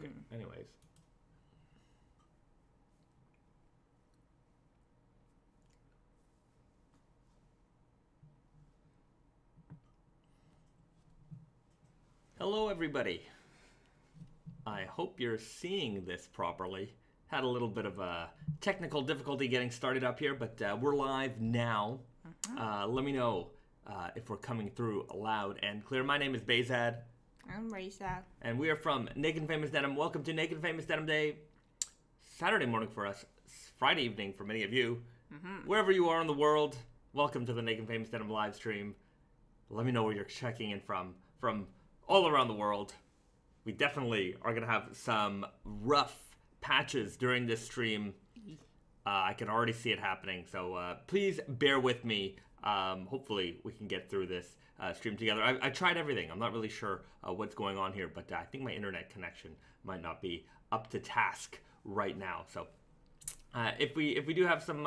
Okay, anyways. Hello, everybody. I hope you're seeing this properly. Had a little bit of a technical difficulty getting started up here, but we're live now. Let me know if we're coming through loud and clear. My name is Bezad. I'm Risa. And we are from Naked Famous Denim. Welcome to Naked Famous Denim Day. Saturday morning for us, Friday evening for many of you. Wherever you are in the world, welcome to the Naked Famous Denim live stream. Let me know where you're checking in from all around the world. We definitely are going to have some rough patches during this stream. I can already see it happening, so please bear with me. Hopefully we can get through this stream together. I tried everything. I'm not really sure what's going on here, but I think my internet connection might not be up to task right now. So if we do have some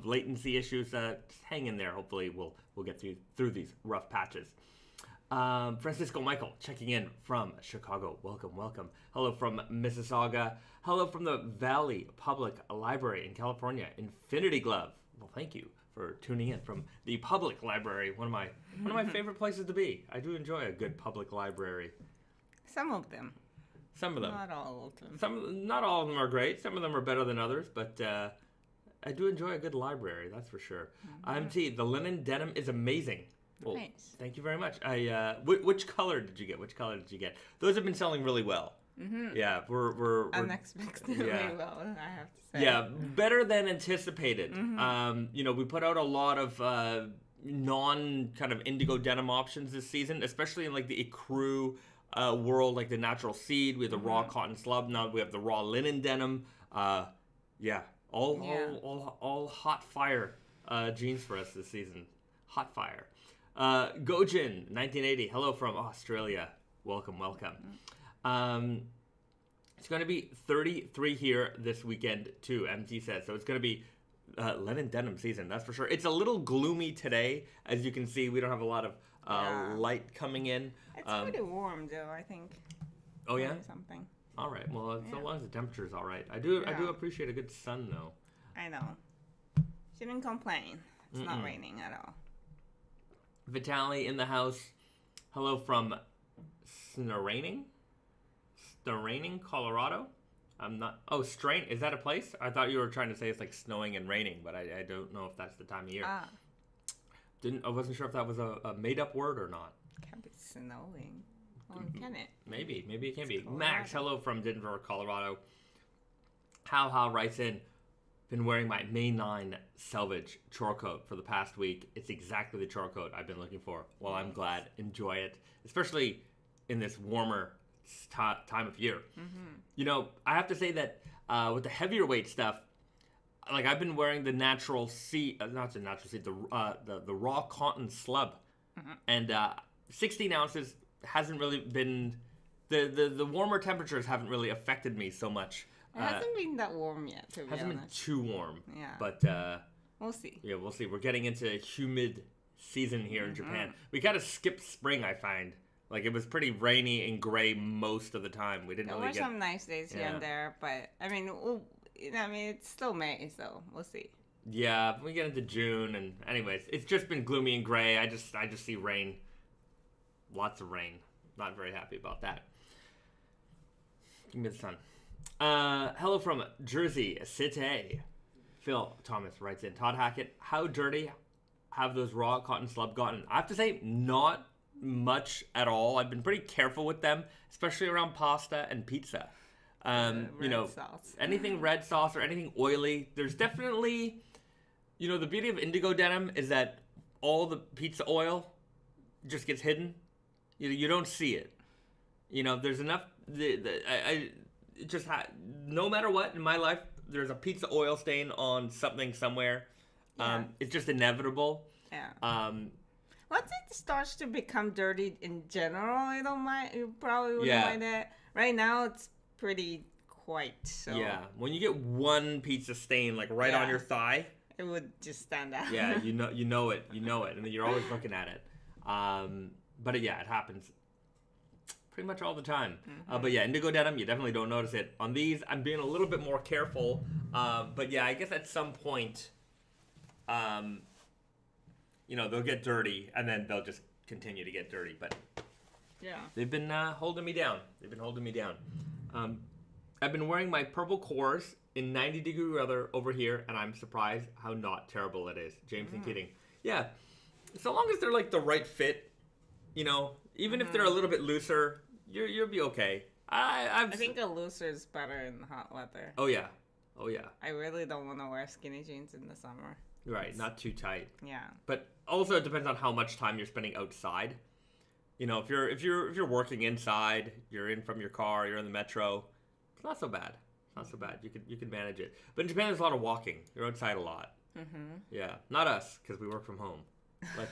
latency issues, just hang in there. Hopefully we'll get through these rough patches. Francisco Michael checking in from Chicago. Welcome. Hello from Mississauga. Hello from the Valley Public Library in California. Infinity Glove. Well, thank you for tuning in from the public library. One of my favorite places to be. I do enjoy a good public library. Some of them. Not all of them. Not all of them are great. Some of them are better than others, but I do enjoy a good library. That's for sure. MT, the linen denim is amazing. Well, nice. Thank you very much. Which color did you get? Those have been selling really well. Yeah, we're unexpectedly well, I have to say. Yeah, better than anticipated. We put out a lot of non kind of indigo denim options this season, especially in like the ecru world, like the natural seed. We have the raw cotton slub. Now we have the raw linen denim. All hot fire jeans for us this season. Hot fire. Gojin 1980. Hello from Australia. Welcome. It's going to be 33 here this weekend too, MT says. So it's going to be linen denim season, that's for sure. It's a little gloomy today. As you can see, we don't have a lot of light coming in. It's pretty warm though, I think. Oh yeah? Something. All right. Well, so long as the temperature's all right. I do appreciate a good sun though. I know. Shouldn't complain. It's not raining at all. Vitaly in the house. Hello from Snaraining, Colorado. I'm not. Oh, Strain. Is that a place? I thought you were trying to say it's like snowing and raining, but I don't know if that's the time of year. I wasn't sure if that was a made-up word or not. Can't be snowing. Well, can it? Maybe it can be. Max, hello from Denver, Colorado. How writes in. Been wearing my May 9 Selvedge chore coat for the past week. It's exactly the chore coat I've been looking for. Well, I'm glad. Enjoy it, especially in this warmer time of year. I have to say that with the heavier weight stuff, like I've been wearing the natural seed, not the natural seed, the raw cotton slub, and 16 ounces hasn't really been the warmer temperatures haven't really affected me so much. It hasn't been that warm yet, to be honest. Hasn't been too warm. Yeah. But we'll see. Yeah, we'll see. We're getting into humid season here in Japan. We kind of skipped spring, I find. Like it was pretty rainy and gray most of the time. We didn't really get. There were some nice days here and there, but I mean, it's still May, so we'll see. Yeah, we get into June, and anyways, it's just been gloomy and gray. I just see rain. Lots of rain. Not very happy about that. Give me the sun. Hello from Jersey City. Phil Thomas writes in. Todd Hackett, how dirty have those raw cotton slub gotten? I have to say, not much at all. I've been pretty careful with them, especially around pasta and pizza. Sauce. Anything red sauce or anything oily. There's definitely, the beauty of indigo denim is that all the pizza oil just gets hidden. You don't see it. There's enough. No matter what in my life, there's a pizza oil stain on something somewhere. It's just inevitable. Yeah. Once it starts to become dirty in general, you don't mind. You probably wouldn't mind it. Right now, it's pretty white. So yeah, when you get one pizza stain like right on your thigh, it would just stand out. Yeah, you know it, and then you're always looking at it. But yeah, it happens. pretty much all the time. But yeah, indigo denim, you definitely don't notice it. On these, I'm being a little bit more careful. But yeah, I guess at some point, you know, they'll get dirty, and then they'll just continue to get dirty. But yeah, they've been holding me down. I've been wearing my purple cores in 90-degree weather over here, and I'm surprised how not terrible it is. James and Keating. Yeah, so long as they're like the right fit, you know, even if they're a little bit looser, you'll be okay. I think a looser is better in hot weather. Oh yeah. I really don't want to wear skinny jeans in the summer. Right, not too tight. Yeah. But also it depends on how much time you're spending outside. You know, if you're working inside, you're in from your car, you're in the metro, it's not so bad. You can manage it. But in Japan, there's a lot of walking. You're outside a lot. Yeah, not us because we work from home. But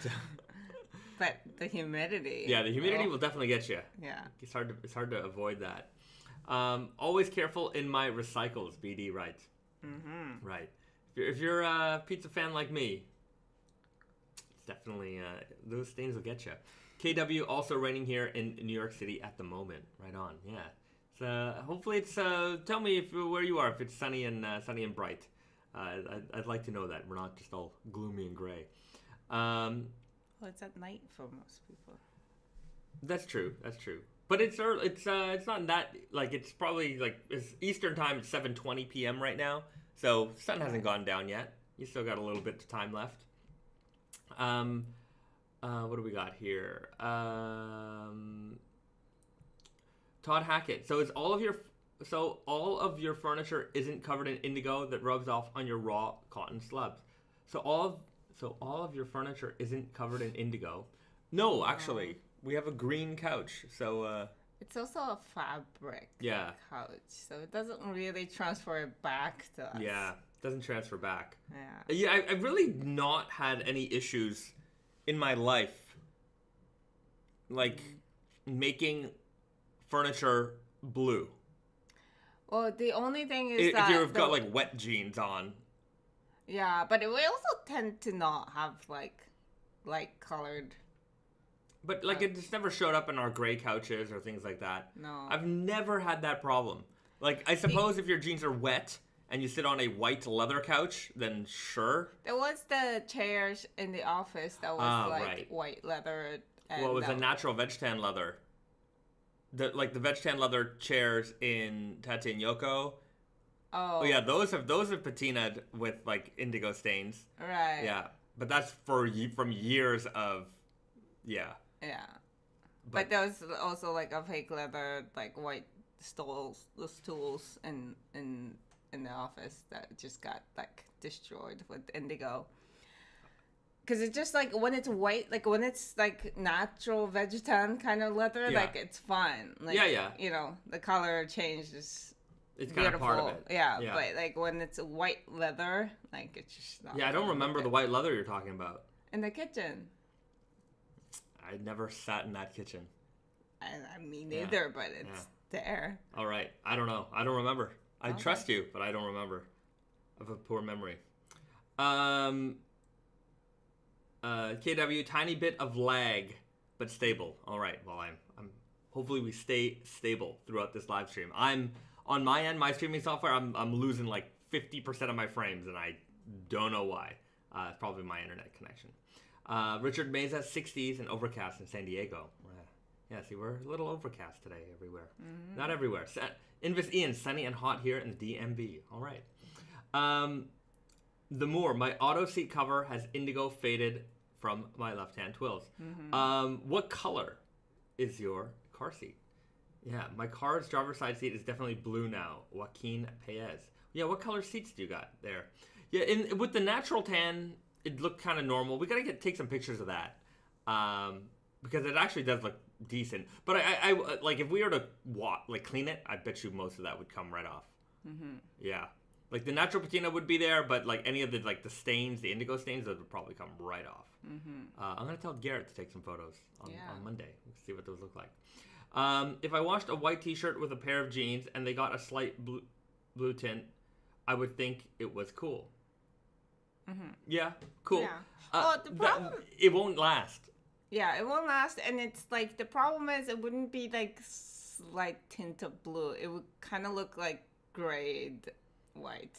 but the humidity. Yeah, the humidity will definitely get you. Yeah. It's hard to avoid that. Always careful in my recycles. BD writes. Right. If you're a pizza fan like me, it's definitely those stains will get you. KW also raining here in New York City at the moment. Right on. Yeah. So hopefully it's. Tell me where you are. If it's sunny and bright, I'd like to know that we're not just all gloomy and gray. Well, it's at night for most people. That's true. But it's early. It's not that like it's probably like it's Eastern time. It's 7:20 p.m. right now, so sun hasn't gone down yet. You still got a little bit of time left. What do we got here? Todd Hackett. So all of your furniture isn't covered in indigo that rubs off on your raw cotton slubs. So all of your furniture isn't covered in indigo. No, actually, we have a green couch. So it's also a fabric couch, so it doesn't really transfer back to us. Yeah, it doesn't transfer back. Yeah. Yeah, I've really not had any issues in my life, like making furniture blue. Well, the only thing is if you've got like wet jeans on. Yeah, but we also tend to not have like light colored. But like it just never showed up in our gray couches or things like that. No. I've never had that problem. Like I suppose if your jeans are wet and you sit on a white leather couch, then sure. There was the chairs in the office that was white leather. And well, it was a natural veg tan leather. The veg tan leather chairs in Tate and Yoko. Oh yeah, those have patinaed with like indigo stains. Right. Yeah, but that's from years of, yeah. Yeah. But there was also like a fake leather, like white stools in the office that just got like destroyed with indigo. Because it's just like when it's white, like when it's like natural vegetan kind of leather, like it's fine. Like, yeah. You know, the color change is it's beautiful. Kind of part of it. Yeah, but like when it's white leather, like it's just not. Yeah, I don't remember the white leather you're talking about. In the kitchen. I never sat in that kitchen. I mean, neither, but it's there. All right. I don't know. I don't remember. I trust you, but I don't remember. I have a poor memory. KW, tiny bit of lag, but stable. All right. Well, I'm. Hopefully, we stay stable throughout this live stream. I'm on my end, my streaming software. I'm losing like 50% of my frames, and I don't know why. It's probably my internet connection. Richard Meza, 60s and overcast in San Diego. Yeah, see, we're a little overcast today everywhere. Mm-hmm. Not everywhere. Invis Ian, sunny and hot here in the DMV. All right. The Moore, my auto seat cover has indigo faded from my left-hand twills. Mm-hmm. What color is your car seat? Yeah, my car's driver's side seat is definitely blue now. Joaquin Paez. Yeah, what color seats do you got there? Yeah, with the natural tan, it looked kind of normal. We got to take some pictures of that. Because it actually does look decent. But I like if we were to clean it, I bet you most of that would come right off. Mm-hmm. Yeah. Like the natural patina would be there, but like any of the like the stains, the indigo stains, those would probably come right off. Mm-hmm. I'm gonna tell Garrett to take some photos on Monday. Let's see what those look like. If I washed a white T-shirt with a pair of jeans and they got a slight blue tint, I would think it was cool. Mm-hmm. Yeah, cool. Yeah. The problem it won't last. Yeah, it won't last, and it's like the problem is it wouldn't be like slight tint of blue. It would kind of look like grayed white.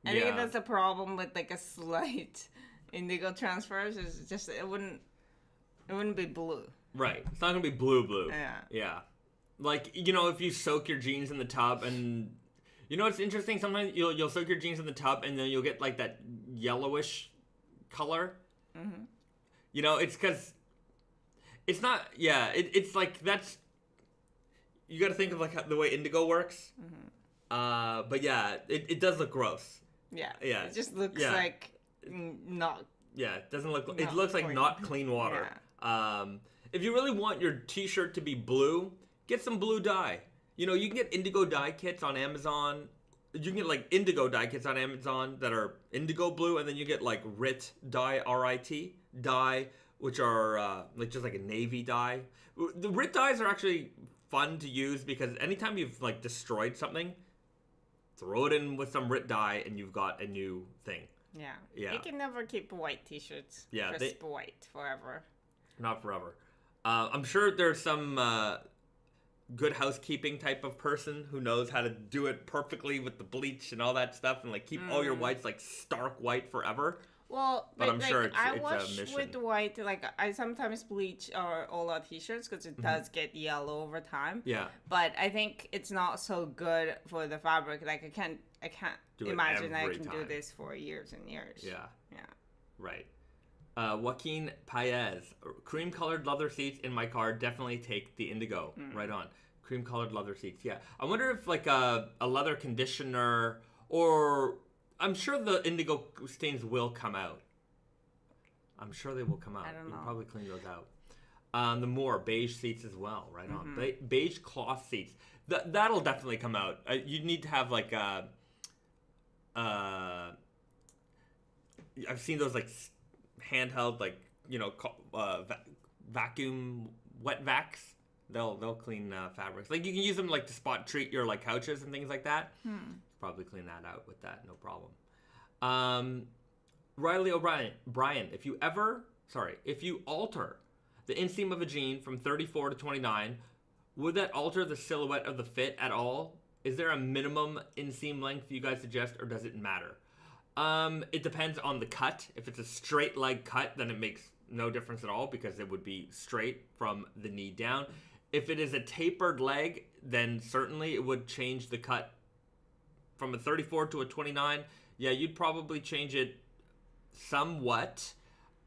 I think that's a problem with like a slight indigo transfers. Is just it wouldn't be blue. Right, it's not gonna be blue. Yeah. Yeah, like if you soak your jeans in the tub and. It's interesting. Sometimes you'll soak your jeans in the tub and then you'll get like that yellowish color. Mm-hmm. It's because it's not. Yeah, it's like that's. You got to think of like the way indigo works. Mm-hmm. But yeah, it does look gross. Yeah. Yeah. It just looks like not. Yeah, it doesn't look. It looks like not clean water. Yeah. If you really want your T-shirt to be blue, get some blue dye. You can get indigo dye kits on Amazon. You can get like indigo dye kits on Amazon that are indigo blue, and then you get like RIT dye, R-I-T dye, which are like just like a navy dye. The RIT dyes are actually fun to use because anytime you've like destroyed something, throw it in with some RIT dye, and you've got a new thing. Yeah. You can never keep white T-shirts. Yeah, crisp white forever. Not forever. I'm sure there's some. Good housekeeping type of person who knows how to do it perfectly with the bleach and all that stuff and like keep all your whites like stark white forever. Well, but I'm sure it's I a wash mission. with white. Like I sometimes bleach all our T-shirts because it does get yellow over time. Yeah. But I think it's not so good for the fabric. Like I can't imagine I can do this for years and years. Yeah. Yeah. Right. Joaquin Paez, cream-colored leather seats in my car. Definitely take the indigo. Right on. Cream-colored leather seats. Yeah. I wonder if like a leather conditioner or I'm sure the indigo stains will come out. I'm sure they will come out. I don't know. You'll probably clean those out. The more beige seats as well. Right on. Beige cloth seats. That'll definitely come out. You need to have like I've seen those like handheld like vacuum wet vacs. They'll clean fabrics. Like you can use them like to spot treat your like couches and things like that. Probably clean that out with that, no problem. Riley O'Brien, if you alter the inseam of a jean from 34 to 29, would that alter the silhouette of the fit at all? Is there a minimum inseam length you guys suggest, or does it matter? It depends on the cut. If it's a straight leg cut, then it makes no difference at all because it would be straight from the knee down. If it is a tapered leg, then certainly it would change the cut from a 34 to a 29. Yeah, you'd probably change it somewhat.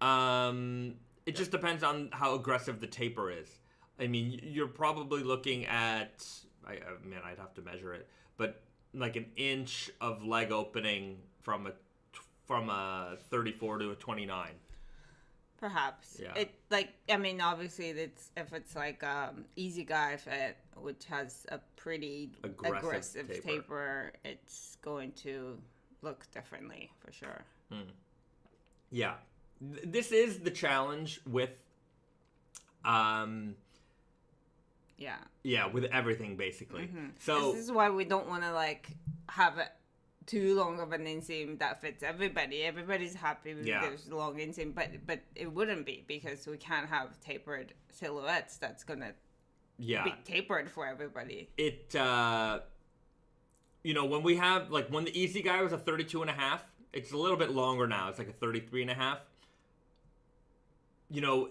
It just depends on how aggressive the taper is. I mean, you're probably looking at, I'd have to measure it, but like an inch of leg opening from a 34 to a 29. Perhaps. Yeah. Obviously, if it's like easy guy fit, which has a pretty aggressive taper, it's going to look differently for sure. Yeah. This is the challenge with Yeah, with everything basically. So this is why we don't want to like have it too long of an inseam that fits everybody. Everybody's happy with this long inseam, but it wouldn't be because we can't have tapered silhouettes that's gonna be tapered for everybody. It when we have like when the easy guy was a 32.5, it's a little bit longer now. It's like a 33.5.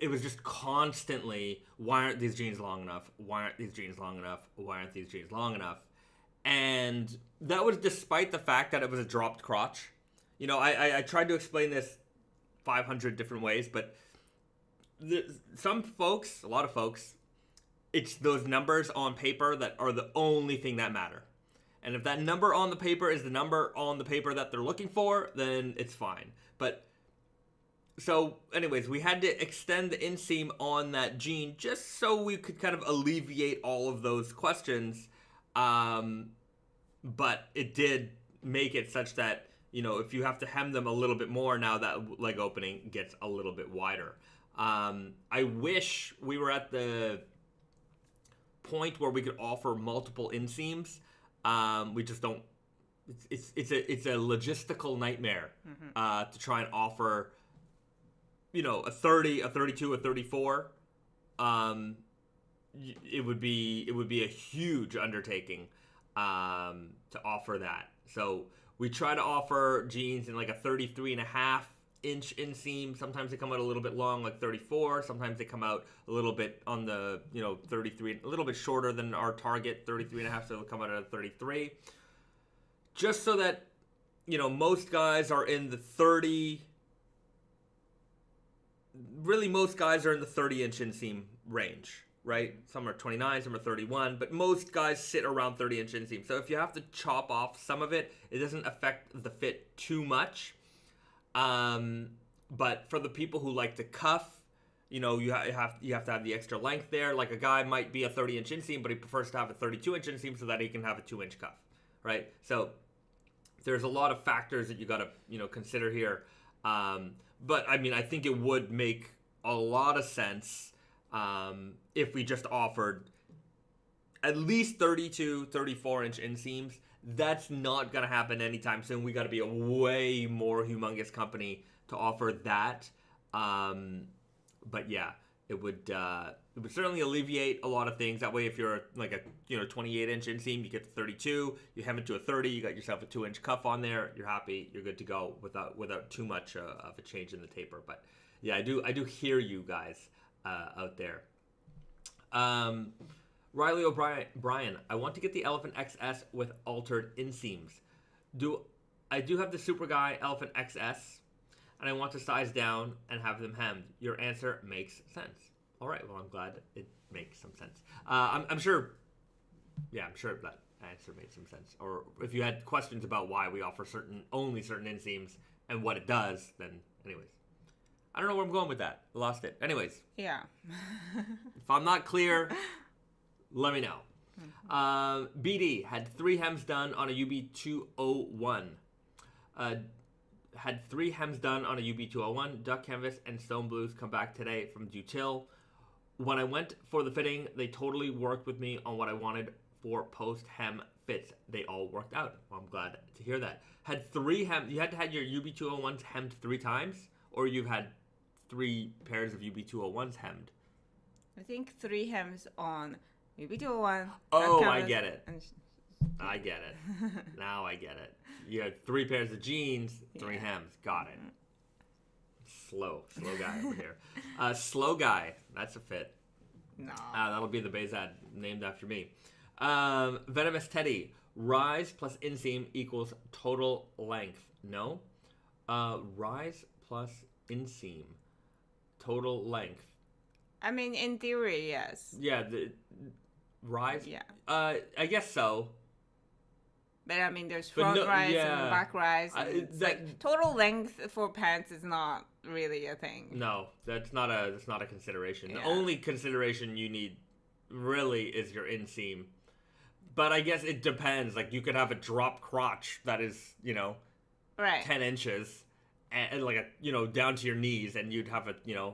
It was just constantly, why aren't these jeans long enough? Why aren't these jeans long enough? Why aren't these jeans long enough? And that was despite the fact that it was a dropped crotch. I tried to explain this 500 different ways, but a lot of folks, it's those numbers on paper that are the only thing that matter. And if that number on the paper is the number on the paper that they're looking for, then it's fine. But so anyways, we had to extend the inseam on that jean just so we could kind of alleviate all of those questions. But it did make it such that, if you have to hem them a little bit more, now that leg opening gets a little bit wider. I wish we were at the point where we could offer multiple inseams. We just don't. It's a logistical nightmare to try and offer a 30, a 32, a 34, it would be a huge undertaking to offer that. So we try to offer jeans in like a 33.5-inch inseam. Sometimes they come out a little bit long, like 34. Sometimes they come out a little bit on the 33, a little bit shorter than our target 33.5, so they'll come out at a 33. Just so that most guys are in the 30. Really, most guys are in the 30-inch inseam range, right? Some are 29, some are 31, but most guys sit around 30-inch inseam. So if you have to chop off some of it, it doesn't affect the fit too much. But for the people who like to cuff, you have to have the extra length there. Like a guy might be a 30-inch inseam, but he prefers to have a 32-inch inseam so that he can have a 2-inch cuff, right? So there's a lot of factors that you got to consider here. But I mean, I think it would make a lot of sense if we just offered at least 32, 34-inch inseams. That's not going to happen anytime soon. We got to be a way more humongous company to offer that. But yeah, it would certainly alleviate a lot of things. That way, if you're like a 28-inch inseam, you get to 32, you hem it to a 30, you got yourself a 2-inch cuff on there. You're happy, you're good to go without too much of a change in the taper. But yeah, I do hear you guys out there. Riley O'Brien, I want to get the Elephant XS with altered inseams. I do have the Super Guy Elephant XS, and I want to size down and have them hemmed. Your answer makes sense. All right, well, I'm glad it makes some sense. I'm sure that answer made some sense. Or if you had questions about why we offer only certain inseams and what it does, then anyways. I don't know where I'm going with that. I lost it. Anyways. Yeah. If I'm not clear, let me know. BD had 3 hems done on a UB201. Had 3 hems done on a UB201. Duck canvas and stone blues come back today from Dutil. When I went for the fitting, they totally worked with me on what I wanted for post-hem fits. They all worked out. Well, I'm glad to hear that. Had 3 hems. You had to have your UB201s hemmed 3 times? Or you've had 3 pairs of UB201s hemmed? I think 3 hems on UB201. Oh, I get it. I get it. Now I get it. You had 3 pairs of jeans, 3 hems. Got it. Slow guy over here. Slow guy. That's a fit. No. That'll be the Bezad named after me. Venomous Teddy. Rise plus inseam equals total length. No. Rise plus inseam. Total length. I mean, in theory, yes. Yeah. The rise? Yeah. I guess so. But I mean, there's front rise and back rise. Like total length for pants is not really a thing. No, that's not a consideration. Yeah. The only consideration you need really is your inseam. But I guess it depends. Like you could have a drop crotch that is, right, 10 inches and like a, down to your knees, and you'd have a, yeah.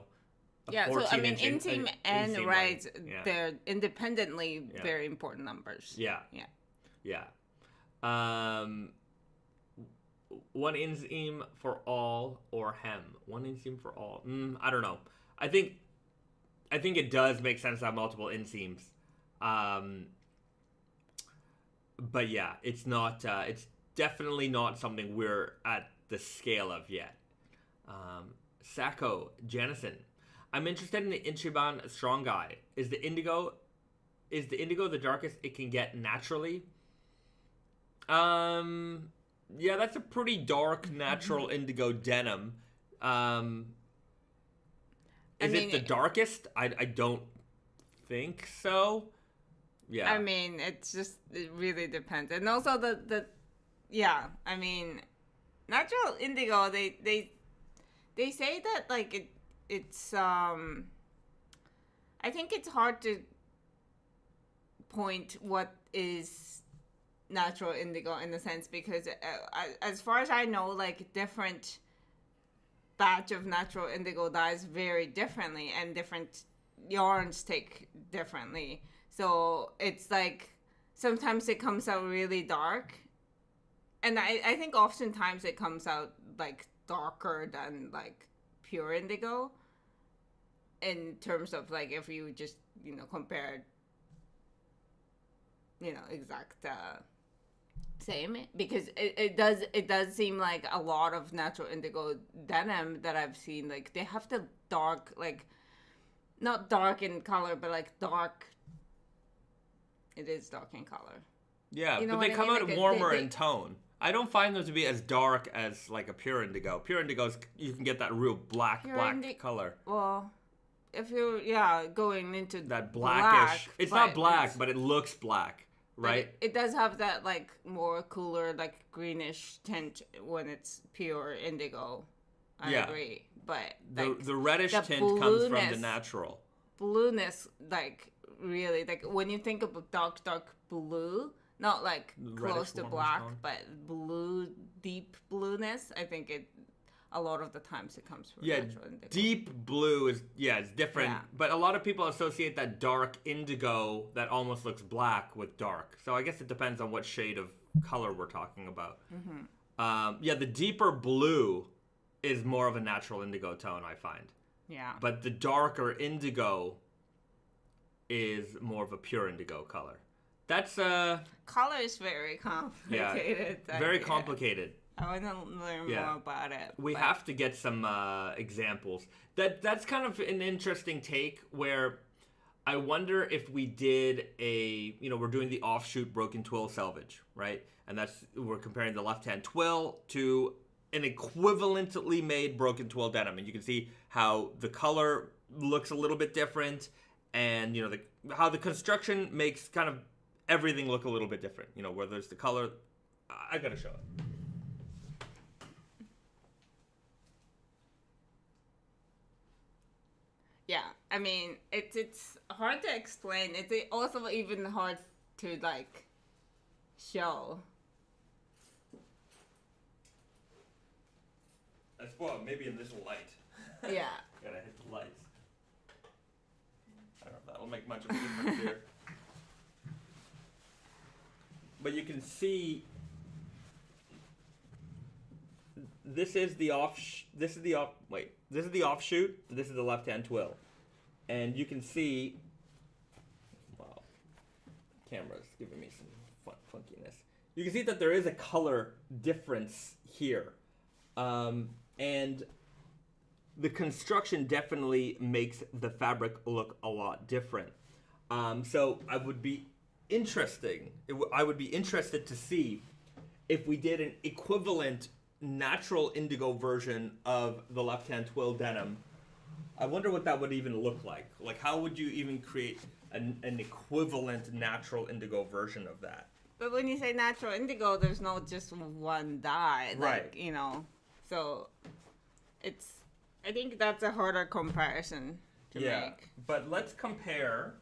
So I mean, inseam and rise, they're independently very important numbers. Yeah. Yeah. One inseam for all or hem? One inseam for all? I don't know. I think it does make sense to have multiple inseams. But yeah, it's not. It's definitely not something we're at the scale of yet. Sacco Janison, I'm interested in the Ichiban Strong Guy. Is the Indigo the darkest it can get naturally? Yeah, that's a pretty dark natural indigo denim. Is it the darkest? I don't think so. Yeah. I mean, it really depends. And also I mean, natural indigo, they say that like it's I think it's hard to point what is natural indigo in the sense because as far as I know, like different batch of natural indigo dyes vary differently and different yarns take differently. So it's like sometimes it comes out really dark, and I think oftentimes it comes out like darker than like pure indigo. In terms of like if you just compare, exact same, because it does seem like a lot of natural indigo denim that I've seen, like they have the dark, like not dark in color, but like dark. It is dark in color. Yeah, but they come out warmer in tone. I don't find them to be as dark as like a pure indigo. Pure indigo's, you can get that real black color. Well, if you're going into that blackish, it's not black, but it looks black, right? It does have that like more cooler, like greenish tint when it's pure indigo. I agree, but like, the reddish tint comes from the natural blueness, like really, like when you think of dark blue, not like close to black, but blue, deep blueness. I think a lot of the times it comes from natural indigo. Deep blue is it's different, but a lot of people associate that dark indigo that almost looks black with dark. So I guess it depends on what shade of color we're talking about. The deeper blue is more of a natural indigo tone, I find. Yeah. But the darker indigo is more of a pure indigo color. That's color is very complicated. Very complicated. I want to learn more about it. We have to get some examples. That's kind of an interesting take where I wonder if we did we're doing the offshoot broken twill selvage, right? And we're comparing the left-hand twill to an equivalently made broken twill denim. And you can see how the color looks a little bit different, and how the construction makes kind of everything look a little bit different. Where there's the color. I gotta show it. Yeah, I mean, it's hard to explain. It's also even hard to, like, show. Well, maybe in this light. Yeah. Gotta hit the lights. I don't know if that'll make much of a difference here. But you can see this is the offshoot. This is the offshoot. This is the left-hand twill, and you can see. Wow, the camera's giving me some funkiness. You can see that there is a color difference here, and the construction definitely makes the fabric look a lot different. So I would be interested to see if we did an equivalent natural indigo version of the left-hand twill denim. I wonder what that would even look like. Like, how would you even create an equivalent natural indigo version of that? But when you say natural indigo, there's no just one dye, like, right. So I think that's a harder comparison to make. But let's compare.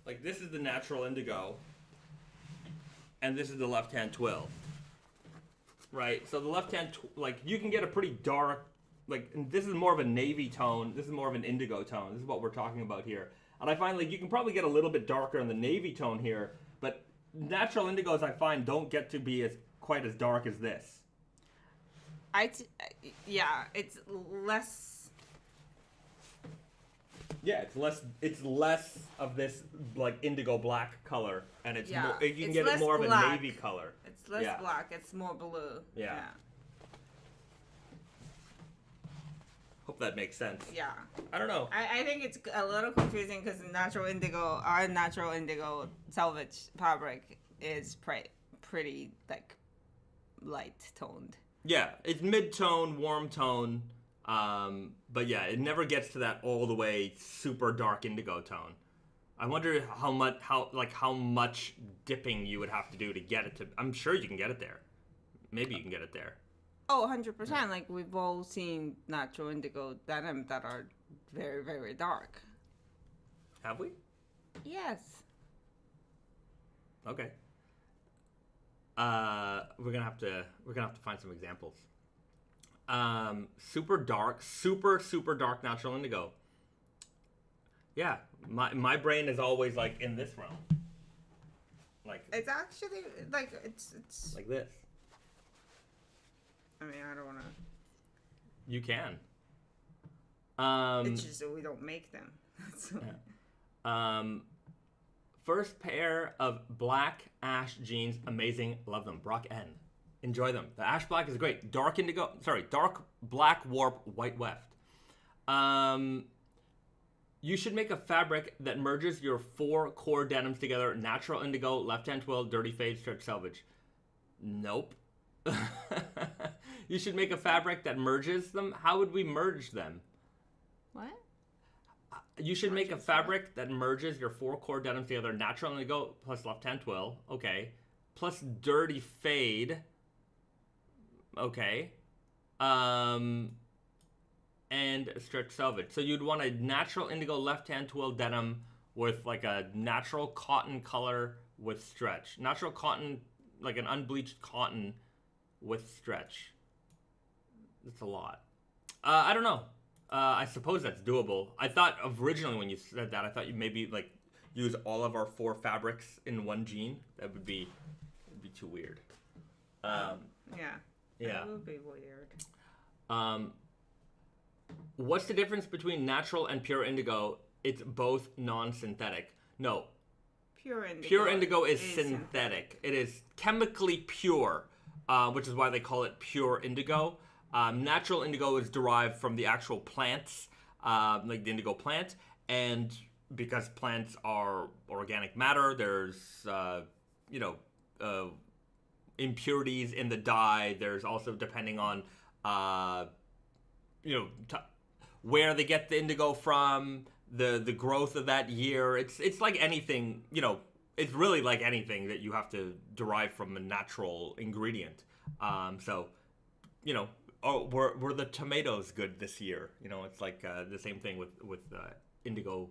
Like, this is the natural indigo, and this is the left-hand twill, right? So the left-hand, you can get a pretty dark, this is more of a navy tone, this is more of an indigo tone. This is what we're talking about here. And I find, you can probably get a little bit darker in the navy tone here, but natural indigos, I find, don't get to be quite as dark as this. It's less... Yeah, it's less of this indigo black color, and it's more, you can get it more black. Of a navy color. It's less black. It's more blue. Yeah. Hope that makes sense. Yeah. I don't know. I think it's a little confusing because our natural indigo Selvedge fabric is pretty light toned. Yeah, it's mid-tone, warm tone. But yeah, it never gets to that all the way super dark indigo tone. I wonder how much dipping you would have to do to get it to. I'm sure you can get it there. Maybe you can get it there. Oh, 100%. Yeah. Like, we've all seen natural indigo denim that are very, very dark. Have we? Yes. Okay. We're gonna have to find some examples. Super dark, super dark natural indigo. Yeah, my brain is always in this realm. Like it's actually like it's like this. I mean, I don't want to. You can. It's just that we don't make them. First pair of black ash jeans, amazing, love them. Brock N. Enjoy them. The ash black is great. Dark black warp, white weft. You should make a fabric that merges your 4 core denims together. Natural indigo, left-hand twill, dirty fade, stretch selvage. Nope. You should make a fabric that merges them. How would we merge them? What? You should make a fabric that merges your 4 core denims together. Natural indigo plus left-hand twill. Okay. Plus dirty fade. Okay. And stretch selvage. So you'd want a natural indigo left-hand twill denim with like a natural cotton color with stretch. Natural cotton, like an unbleached cotton with stretch. That's a lot. I don't know. I suppose that's doable. I thought originally when you said that, I thought you maybe like use all of our 4 fabrics in one jean. That would be too weird. Yeah. Yeah. That would be weird. What's the difference between natural and pure indigo? It's both non-synthetic. No. Pure indigo. Pure indigo is synthetic. It is chemically pure, which is why they call it pure indigo. Natural indigo is derived from the actual plants, like the indigo plant, and because plants are organic matter, there's impurities in the dye. There's also, depending on where they get the indigo from, the growth of that year. It's like anything, it's really like anything that you have to derive from a natural ingredient. Were the tomatoes good this year? It's like the same thing with indigo,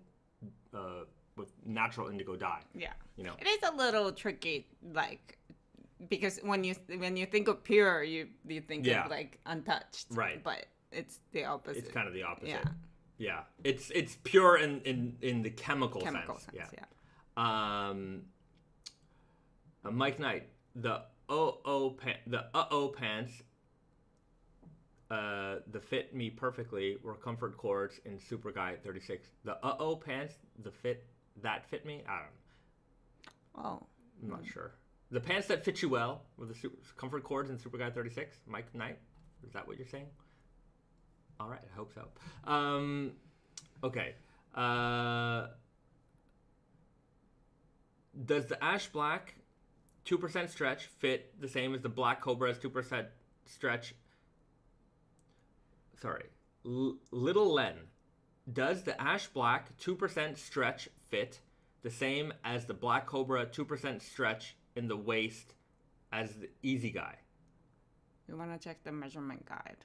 with natural indigo dye. Yeah. It is a little tricky, like, because when you think of pure, you think of like untouched. Right. But it's the opposite. It's kind of the opposite. Yeah. Yeah. It's pure in the chemical sense. Yeah. Mike Knight, the pants. The fit me perfectly were comfort cords in Super Guy 36. The pants, fit me? I don't know. Oh. I'm not sure. The pants that fit you well were the comfort cords in Super Guy 36. Mike Knight, is that what you're saying? All right, I hope so. Okay. Does the ash black 2% stretch fit the same as the black Cobra's 2% stretch? Sorry. Little Len. Does the ash black 2% stretch fit the same as the black Cobra 2% stretch in the waist as the Easy Guy? You want to check the measurement guide.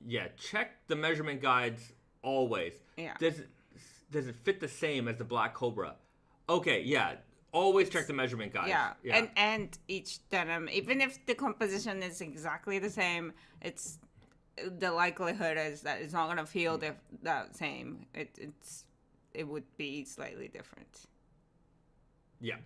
Yeah, check the measurement guides always. Yeah. Does it fit the same as the black Cobra? Okay, yeah. Always check the measurement guides. Yeah. And each denim, even if the composition is exactly the same, it's the likelihood is that it's not gonna feel the same. It would be slightly different. Yeah.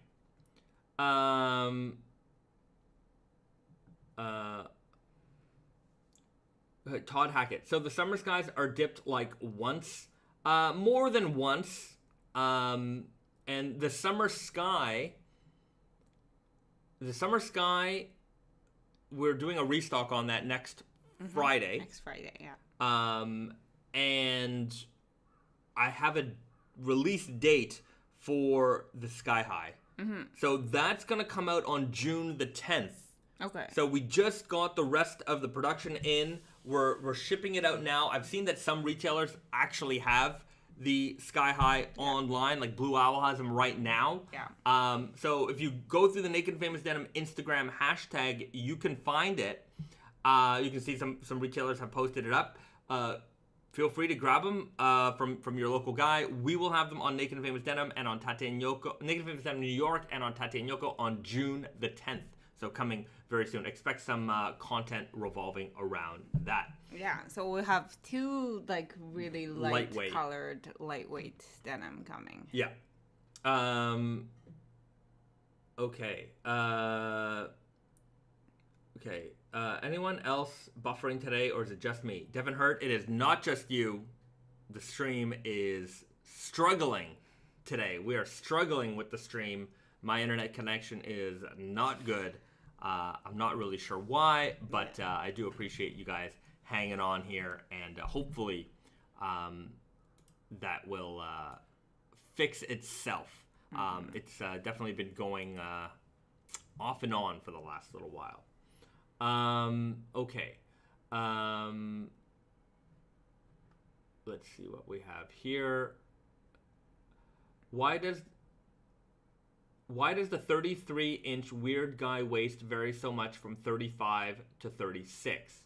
Todd Hackett. So the summer skies are dipped like once, more than once, and the summer sky, we're doing a restock on that next Friday. Next Friday, yeah. And I have a release date for the Sky High. Mm-hmm. So that's going to come out on June the 10th. Okay. So we just got the rest of the production in. We're shipping it out now. I've seen that some retailers actually have the Sky High online, like Blue Owl has them right now. Yeah. So if you go through the Naked Famous Denim Instagram hashtag, you can find it. You can see some retailers have posted it up. Feel free to grab them from your local guy. We will have them on Naked Famous Denim and on Tate and Yoko, Naked Famous Denim New York and on Tate and Yoko on June the 10th. So coming very soon. Expect some content revolving around that. Yeah, so we have 2 like really colored lightweight denim coming. Yeah. Okay. Okay. Anyone else buffering today, or is it just me? Devin Hurt, it is not just you. The stream is struggling today. We are struggling with the stream. My internet connection is not good. I'm not really sure why, but I do appreciate you guys hanging on here, and hopefully that will fix itself. It's definitely been going off and on for the last little while. Okay. Let's see what we have here. Why does the 33-inch weird guy waist vary so much from 35 to 36?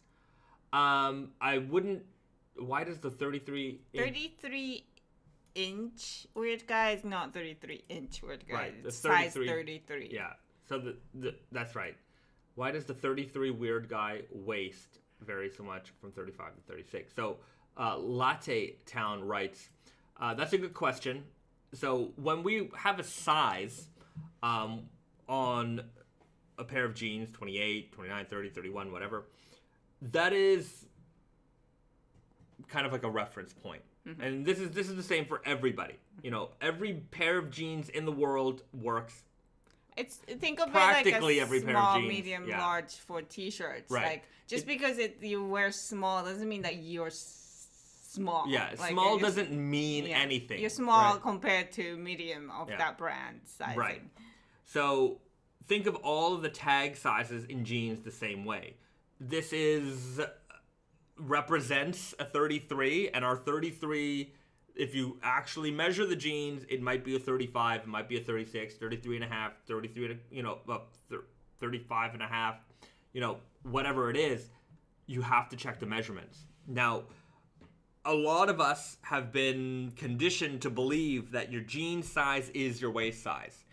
I wouldn't. Why does the 33-inch weird guy is not 33-inch weird guy. Right, it's size 33. Yeah, so that's right. Why does the 33 weird guy waist vary so much from 35 to 36? So Latte Town writes, that's a good question. So when we have a size on a pair of jeans, 28, 29, 30, 31, whatever, that is kind of like a reference point. Mm-hmm. And this is the same for everybody. You know, every pair of jeans in the world works. Think of practically it like a every pair small, of jeans. medium, large for t-shirts. Right. Like just because you wear small doesn't mean that you're small. Yeah, like, small doesn't mean anything. You're small compared to medium of that brand sizing. Right. So think of all of the tag sizes in jeans the same way. This represents a 33, and our 33, if you actually measure the jeans, it might be a 35, it might be a 36, 33 and a half, 33, 35 and a half, whatever it is, you have to check the measurements. Now, a lot of us have been conditioned to believe that your jean size is your waist size,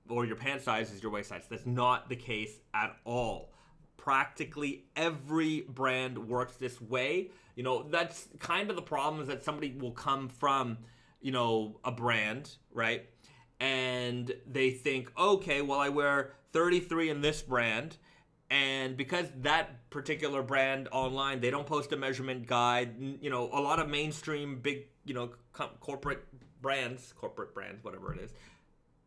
or your pant size is your waist size. That's not the case at all. Practically every brand works this way. That's kind of the problem, is that somebody will come from, a brand, right? And they think, okay, well, I wear 33 in this brand. And because that particular brand online, they don't post a measurement guide. A lot of mainstream big, corporate brands, whatever it is,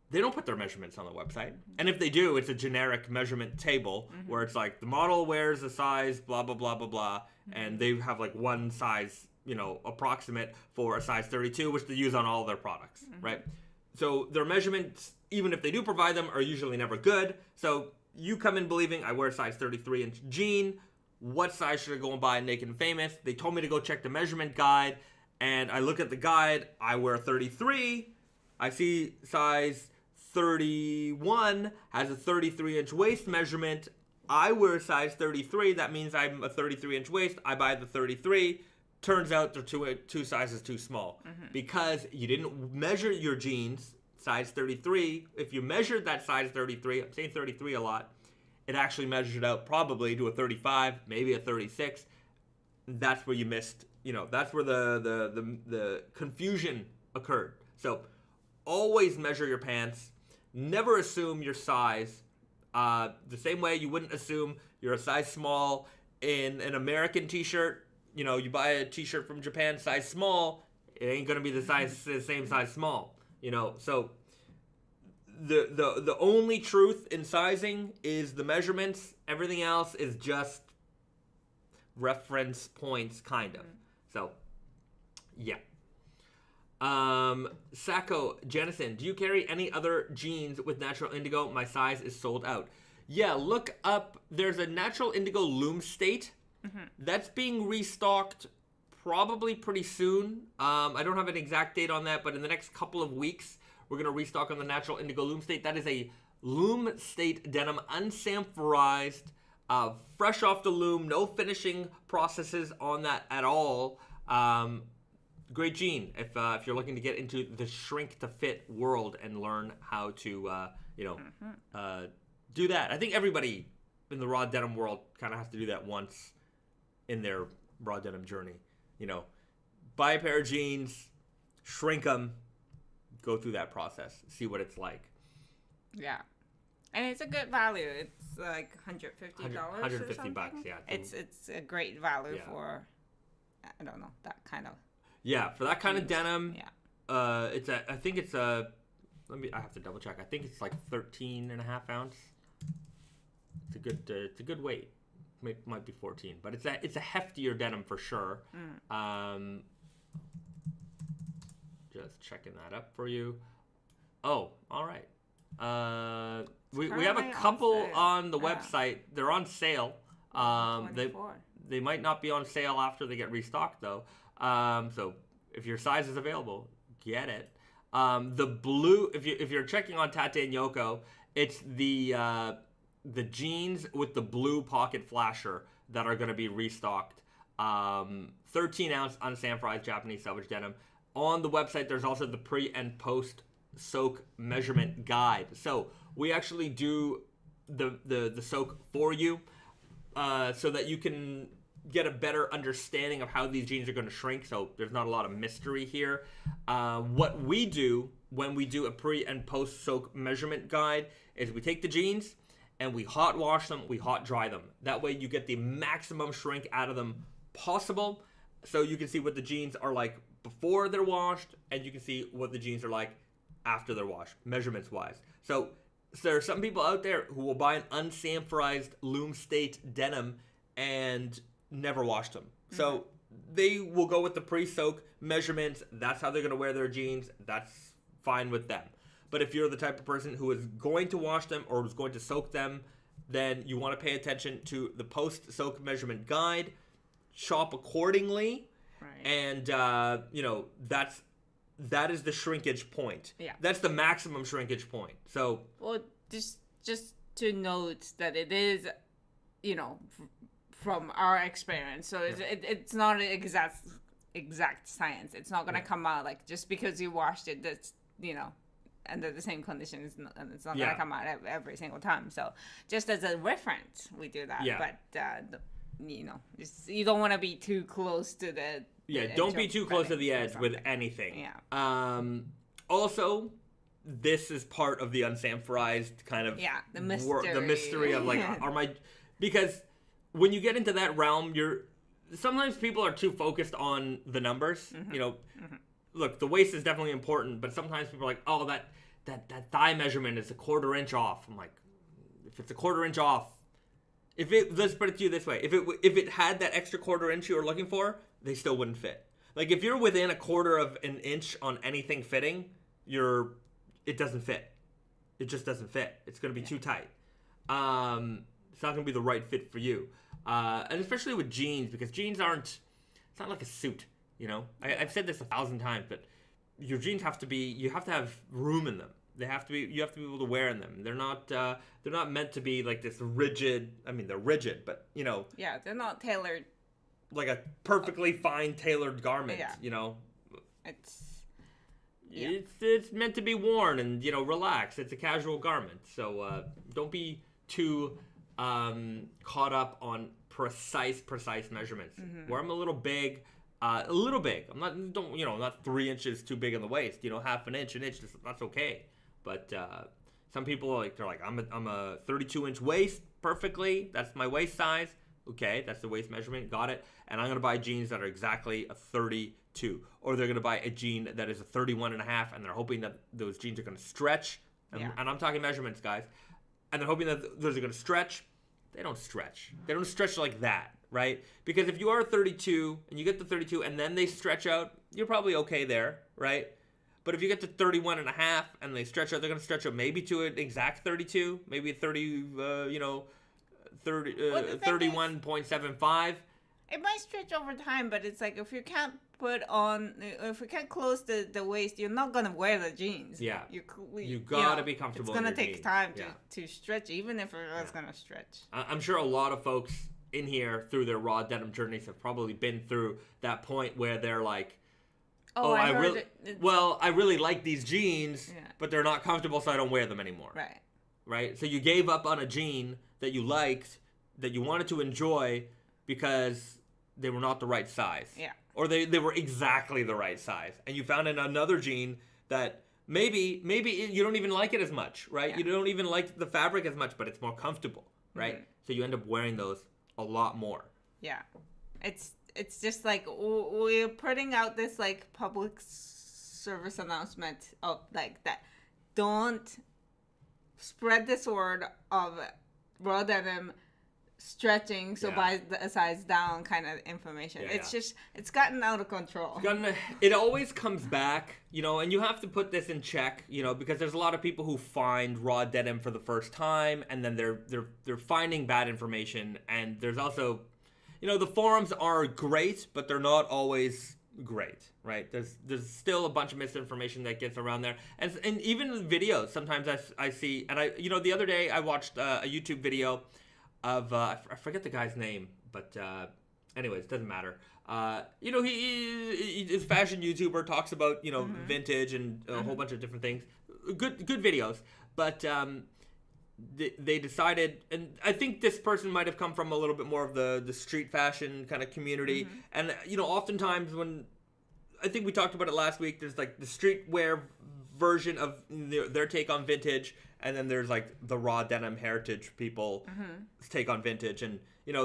they don't put their measurements on the website. And if they do, it's a generic measurement table where it's like the model wears a size, blah, blah, blah, blah, blah. And they have like one size, approximate for a size 32, which they use on all their products, right? So their measurements, even if they do provide them, are usually never good. So you come in believing I wear a size 33-inch jean. What size should I go and buy in Naked and Famous? They told me to go check the measurement guide. And I look at the guide. I wear 33. I see size 31 has a 33-inch waist measurement. I wear a size 33. That means I'm a 33-inch waist. I buy the 33. Turns out they're two sizes too small. Because you didn't measure your jeans size 33. If you measured that size 33, I'm saying 33 a lot, it actually measured out probably to a 35, maybe a 36. That's where you missed, that's where the confusion occurred. So always measure your pants. Never assume your size. The same way you wouldn't assume you're a size small in an American t-shirt. You buy a t-shirt from Japan, size small, it ain't gonna be the same size small. So the only truth in sizing is the measurements. Everything else is just reference points, kind of. So, yeah. Sacco Jennison, do you carry any other jeans with natural indigo? My size is sold out. Yeah, look up. There's a natural indigo Loomstate. That's being restocked probably pretty soon. I don't have an exact date on that, but in the next couple of weeks, we're going to restock on the natural indigo Loomstate. That is a Loomstate denim, unsanforized, fresh off the loom, no finishing processes on that at all. Great jean if you're looking to get into the shrink to fit world and learn how to do that. I think everybody in the raw denim world kind of has to do that once in their raw denim journey. Buy a pair of jeans, shrink them, go through that process, see what it's like. Yeah. And it's a good value. It's like $150 or something. $150, yeah. It's a great value for, I don't know, that kind of. Yeah, for that kind of denim. Yeah. I think it's a, I have to double check. I think it's like 13.5 ounce. It's a good weight. Might be 14, but it's a heftier denim for sure. Just checking that up for you. Oh, all right. We have a couple on the website. They're on sale. They might not be on sale after they get restocked though. So if your size is available, get it. The blue, if you're checking on Tate and Yoko, it's the jeans with the blue pocket flasher that are going to be restocked. 13 ounce unsanforized Japanese Selvedge denim. On the website, there's also the pre and post soak measurement guide. So we actually do the soak for you, so that you can get a better understanding of how these jeans are going to shrink. So there's not a lot of mystery here. What we do when we do a pre and post soak measurement guide is we take the jeans and we hot wash them, we hot dry them. That way you get the maximum shrink out of them possible. So you can see what the jeans are like before they're washed, and you can see what the jeans are like after they're washed, measurements wise. So there are some people out there who will buy an unsanforized Loomstate denim and never wash them. So they will go with the pre-soak measurements. That's how they're going to wear their jeans. That's fine with them. But if you're the type of person who is going to wash them or is going to soak them, then you want to pay attention to the post-soak measurement guide, shop accordingly, and that is the shrinkage point. Yeah, that's the maximum shrinkage point. So, well, just to note that it is, from our experience. So it's not an exact science. It's not gonna come out like just because you washed it. That's under the same conditions, and it's not gonna come out every single time. So just as a reference, we do that. Yeah. But you don't want to be too close to the. Yeah, don't be too close to the edge with anything. Yeah. Also, this is part of the unsanforized kind of the mystery. The mystery of like, because when you get into that realm, sometimes people are too focused on the numbers. Look, the waist is definitely important, but sometimes people are like, oh, that thigh measurement is a 1/4 inch off. I'm like, if it's a 1/4 inch off, let's put it to you this way, if it had that extra 1/4 inch you were looking for, they still wouldn't fit. Like if you're within 1/4 of an inch on anything fitting, it doesn't fit. It just doesn't fit. It's going to be too tight. It's not going to be the right fit for you. And especially with jeans, because jeans it's not like a suit, I've said this 1,000 times, but your jeans you have to have room in them. You have to be able to wear in them. They're not meant to be like this rigid. I mean, they're rigid, but Yeah, they're not tailored. Like a perfectly fine tailored garment, It's meant to be worn and, relax. It's a casual garment. So don't be too caught up on precise measurements. Where I'm a little big. I'm not 3 inches too big on the waist. 1/2 inch, an inch. That's okay. But some people they're like, I'm a 32 inch waist perfectly. That's my waist size. Okay, that's the waist measurement. Got it. And I'm gonna buy jeans that are exactly a 32, or they're gonna buy a jean that is a 31.5, and they're hoping that those jeans are gonna stretch. And I'm talking measurements, guys. And they're hoping that those are gonna stretch. They don't stretch. They don't stretch like that, right? Because if you are a 32 and you get the 32 and then they stretch out, you're probably okay there, right? But if you get to 31.5 and they stretch out, they're going to stretch out maybe to an exact 32, maybe 31.75. It might stretch over time, but it's like if you can't close the waist, you're not gonna wear the jeans. Yeah, you gotta be comfortable. It's gonna take time to stretch, even if it was gonna stretch. I'm sure a lot of folks in here through their raw denim journeys have probably been through that point where they're like, I really like these jeans, but they're not comfortable, so I don't wear them anymore. Right. So you gave up on a jean that you liked, that you wanted to enjoy, because they were not the right size. Yeah. Or they were exactly the right size. And you found another jean that maybe you don't even like it as much, right? Yeah. You don't even like the fabric as much, but it's more comfortable, right? Mm-hmm. So you end up wearing those a lot more. Yeah, it's just like we're putting out this like public service announcement of like that. Don't spread this word of raw denim stretching buy the size down kind of information. It's gotten out of control. It always comes back, and you have to put this in check, because there's a lot of people who find raw denim for the first time, and then they're finding bad information, and there's also, the forums are great, but they're not always great, right? There's still a bunch of misinformation that gets around there, and even videos sometimes I see, and the other day I watched a YouTube video of I forget the guy's name, but anyways, it doesn't matter. He's a fashion YouTuber, talks about vintage and a whole bunch of different things. Good videos, but they decided, and I think this person might have come from a little bit more of the street fashion kind of community, and oftentimes when I think we talked about it last week, there's like the streetwear version of their take on vintage, and then there's like the raw denim heritage people take on vintage, and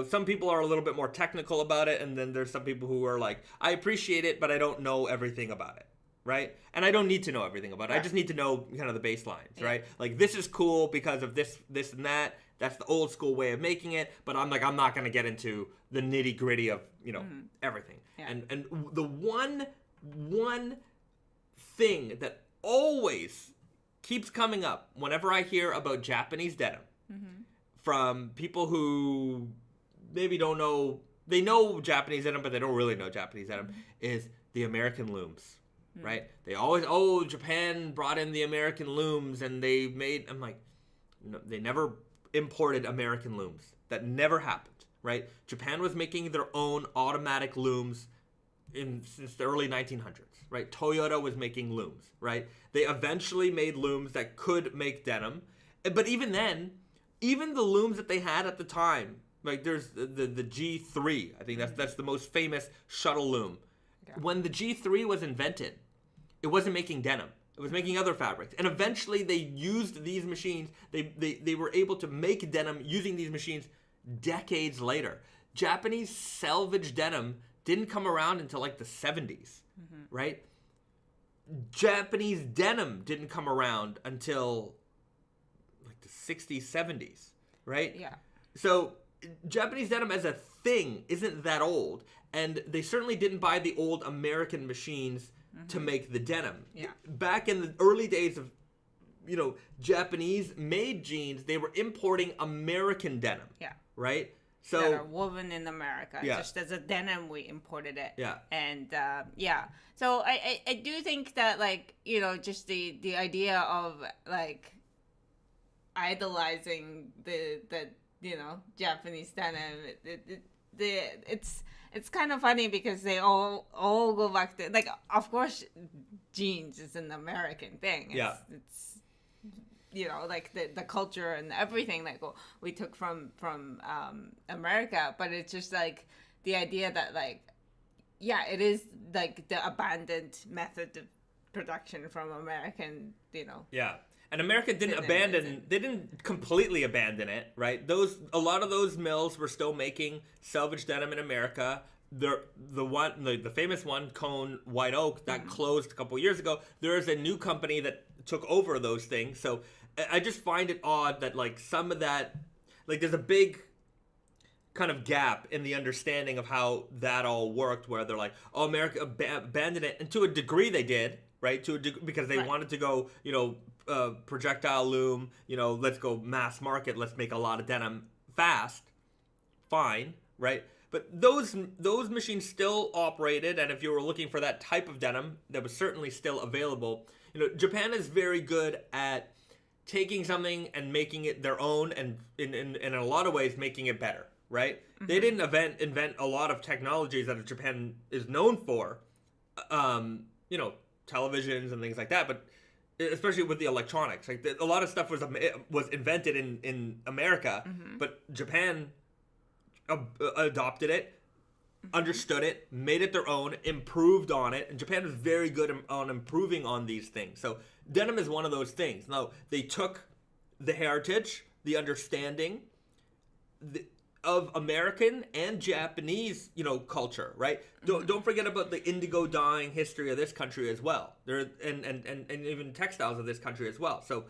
some people are a little bit more technical about it, and then there's some people who are like, I appreciate it, but I don't know everything about it, right? And I don't need to know everything about it. I just need to know kind of the baselines, right? Like, this is cool because of this and that. That's the old school way of making it, but I'm not going to get into the nitty gritty of everything. Yeah. And the one thing that always keeps coming up whenever I hear about Japanese denim from people who maybe don't know, they know Japanese denim, but they don't really know Japanese denim, is the American looms, right? They always, Japan brought in the American looms, and they made, I'm like, no, they never imported American looms. That never happened, right? Japan was making their own automatic looms since the early 1900s, right? Toyota was making looms, right? They eventually made looms that could make denim, but even then, even the looms that they had at the time, like there's the G3, I think that's the most famous shuttle loom. Okay. When the G3 was invented, it wasn't making denim. It was making other fabrics, and eventually they used these machines. They were able to make denim using these machines decades later. Japanese selvage denim didn't come around until like the 70s, right? Japanese denim didn't come around until like the 60s, 70s, right? Yeah. So Japanese denim as a thing isn't that old, and they certainly didn't buy the old American machines to make the denim. Yeah. Back in the early days of, Japanese made jeans, they were importing American denim. Yeah. Right? So that are woven in America. Yeah. Just as a denim, we imported it. Yeah. And so I do think that just the idea of like idolizing the Japanese denim, it's kind of funny because they all go back to, like, of course jeans is an American thing. It's like the culture and everything that we took from America, but it's just like the idea that it is like the abandoned method of production from American, Yeah. And America they didn't completely abandon it, right? A lot of those mills were still making selvage denim in America. The famous one, Cone White Oak, that closed a couple years ago. There is a new company that took over those things. So I just find it odd that some of that, there's a big kind of gap in the understanding of how that all worked, where they're like, oh, America abandoned it, and to a degree they did, right? Because they wanted to go, projectile loom, let's go mass market, let's make a lot of denim fast, fine, right? But those machines still operated, and if you were looking for that type of denim, that was certainly still available. Japan is very good at taking something and making it their own, and in a lot of ways making it better, right? They didn't invent a lot of technologies that Japan is known for, televisions and things like that, but especially with the electronics, a lot of stuff was invented in America, but Japan adopted it, understood it, made it their own, improved on it, and Japan was very good on improving on these things. So denim is one of those things. Now, they took the heritage, the understanding of American and Japanese, culture, right? Don't forget about the indigo dyeing history of this country as well. There and even textiles of this country as well. So,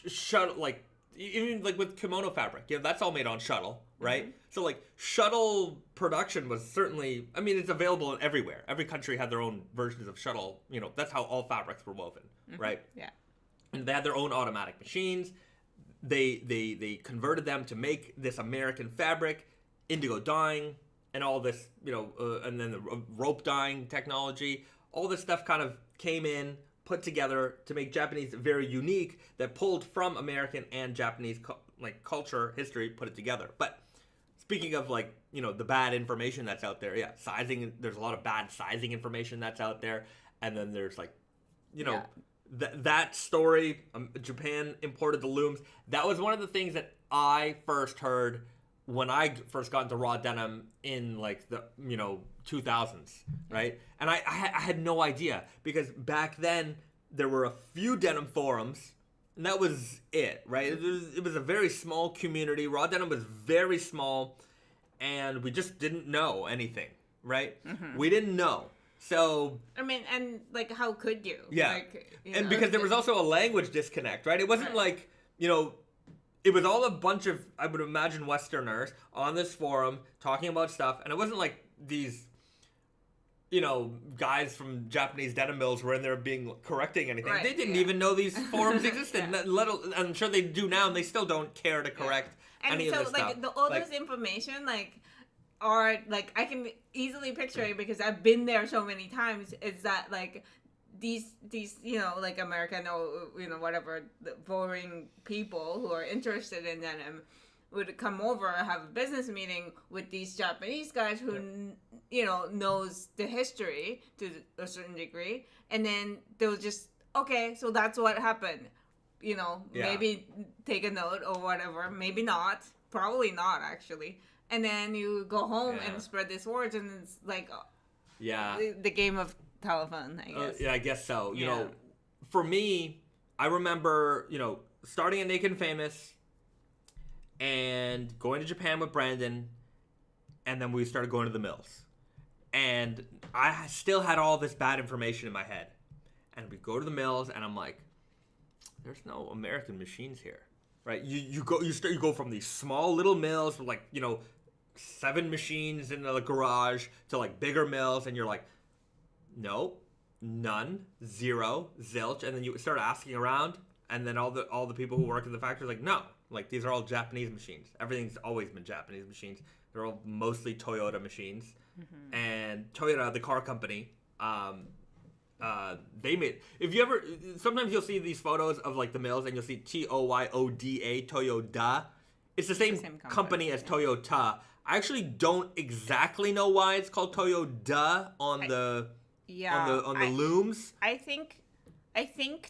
Shuttle, like even like with kimono fabric, that's all made on Shuttle, right? Mm-hmm. So like Shuttle production was certainly, it's available everywhere. Every country had their own versions of Shuttle. That's how all fabrics were woven, right? Yeah. And they had their own automatic machines. They converted them to make this American fabric, indigo dyeing, and all this, and then the rope dyeing technology. All this stuff kind of came in, put together to make Japanese very unique, that pulled from American and Japanese culture, history, put it together. But speaking of the bad information that's out there, sizing, there's a lot of bad sizing information that's out there. And then there's that story, Japan imported the looms. That was one of the things that I first heard when I first got into raw denim in the 2000s, right? And I had no idea, because back then there were a few denim forums, and that was it, right? It was a very small community. Raw denim was very small, and we just didn't know anything, right? Mm-hmm. We didn't know. So and how could you? Yeah, because there was also a language disconnect, right? It wasn't it was all a bunch of, I would imagine, Westerners on this forum talking about stuff, and it wasn't like these, guys from Japanese denim mills were in there correcting anything. Right, they didn't even know these forums existed. I'm sure they do now, and they still don't care to correct any of this stuff. All this information, are I can easily picture it, because I've been there so many times. Is that these American or whatever, the boring people who are interested in denim would come over and have a business meeting with these Japanese guys who knows the history to a certain degree, and then they'll just, okay, so that's what happened, maybe take a note or whatever, maybe not, probably not actually. And then you go home and spread these words, and it's the game of telephone, I guess. I guess so. For me, I remember, starting at Naked Famous and going to Japan with Brandon, and then we started going to the mills. And I still had all this bad information in my head. And we go to the mills, and I'm like, there's no American machines here, right? You go from these small little mills with 7 machines in the garage to bigger mills, and you're like, nope, none, zero, zilch. And then you start asking around, and then all the people who work in the factory are no, these are all Japanese machines. Everything's always been Japanese machines. They're all mostly Toyota machines. Mm-hmm. And Toyota, the car company, they made, sometimes you'll see these photos of the mills, and you'll see Toyoda, Toyota. It's the same company as Toyota. I actually don't exactly know why it's called Toyota on the looms. I think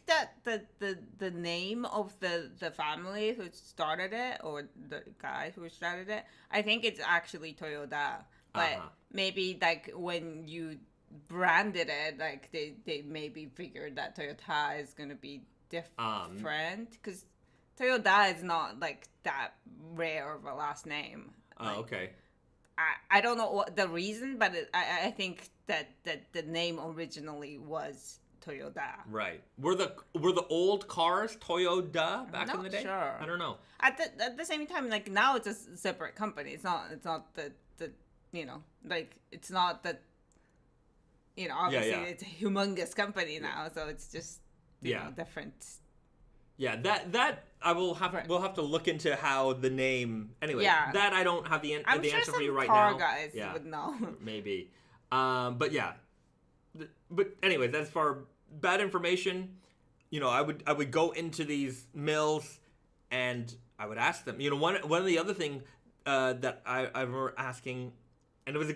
that the name of the family who started it, or the guy who started it, I think it's actually Toyota. But maybe when you branded it, they maybe figured that Toyota is gonna be different, because Toyota is not that rare of a last name. Okay. I don't know what the reason, but I think that the name originally was Toyota. Right. Were the old cars Toyota back in the day? Sure. I don't know. At the same time, now it's a separate company. It's not the it's not the obviously it's a humongous company now, so it's just different. Yeah, that we'll have to look into how the name. Anyway, that I don't have the answer for you right now. I'm sure some car guys would know. Maybe, but anyways, as for bad information, I would go into these mills, and I would ask them. One of the other thing that I remember asking, and it was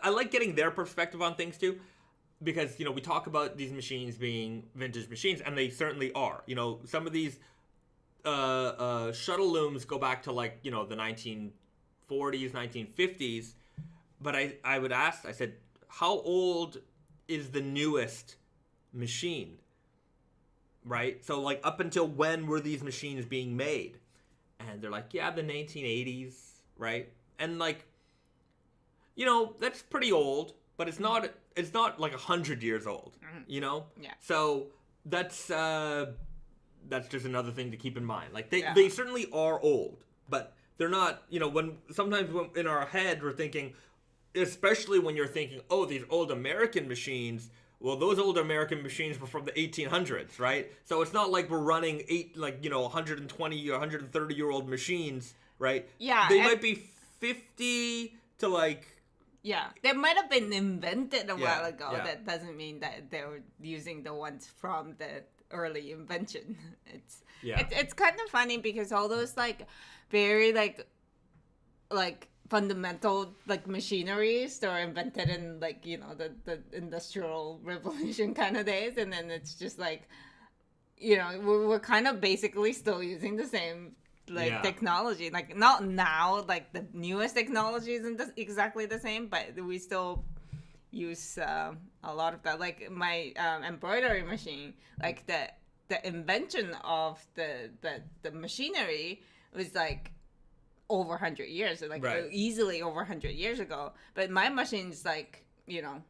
I like getting their perspective on things too. Because, we talk about these machines being vintage machines, and they certainly are. Some of these shuttle looms go back to, the 1940s, 1950s. But I would ask, I said, how old is the newest machine, right? So, like, up until when were these machines being made? And they're like, yeah, the 1980s, right? And, like, you know, that's pretty old, but it's not like 100 years old, you know? Yeah. So that's just another thing to keep in mind. Like, they certainly are old, but they're not, you know, when in our head we're thinking, especially when you're thinking, oh, these old American machines, well, those old American machines were from the 1800s, right? So it's not like we're running 120 or 130-year-old machines, right? Yeah. They might be 50 to, like... Yeah, they might have been invented a while ago. Yeah. That doesn't mean that they were using the ones from the early invention. It's kind of funny because all those, like, very, like fundamental, like, machineries that were invented in, like, you know, the Industrial Revolution kind of days, and then it's just like, you know, we're kind of basically still using the same technology, like, not now, like the newest technology isn't exactly the same, but we still use a lot of that. Like my embroidery machine, like the invention of the machinery was like over 100 years, like easily over 100 years ago. But my machine's like, you know,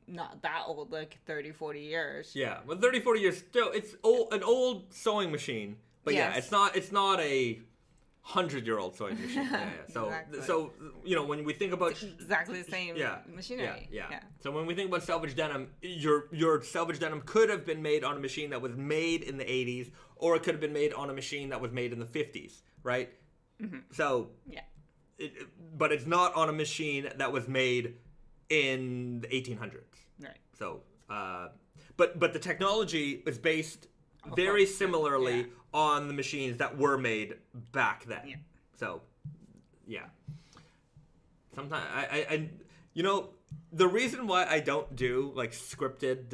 not that old, like 30-40 years. Yeah, well, 30-40 years still, it's an old sewing machine, but yeah, it's not a 100-year-old sewing machine. So exactly. So you know, when we think about it's exactly the same machinery. Yeah. So when we think about selvage denim, your selvage denim could have been made on a machine that was made in the 80s, or it could have been made on a machine that was made in the 50s, right? Mm-hmm. So but it's not on a machine that was made in the 1800s. Right. So, but the technology is based very similarly on the machines that were made back then. Yeah. So, yeah. Sometimes I you know, the reason why I don't do like scripted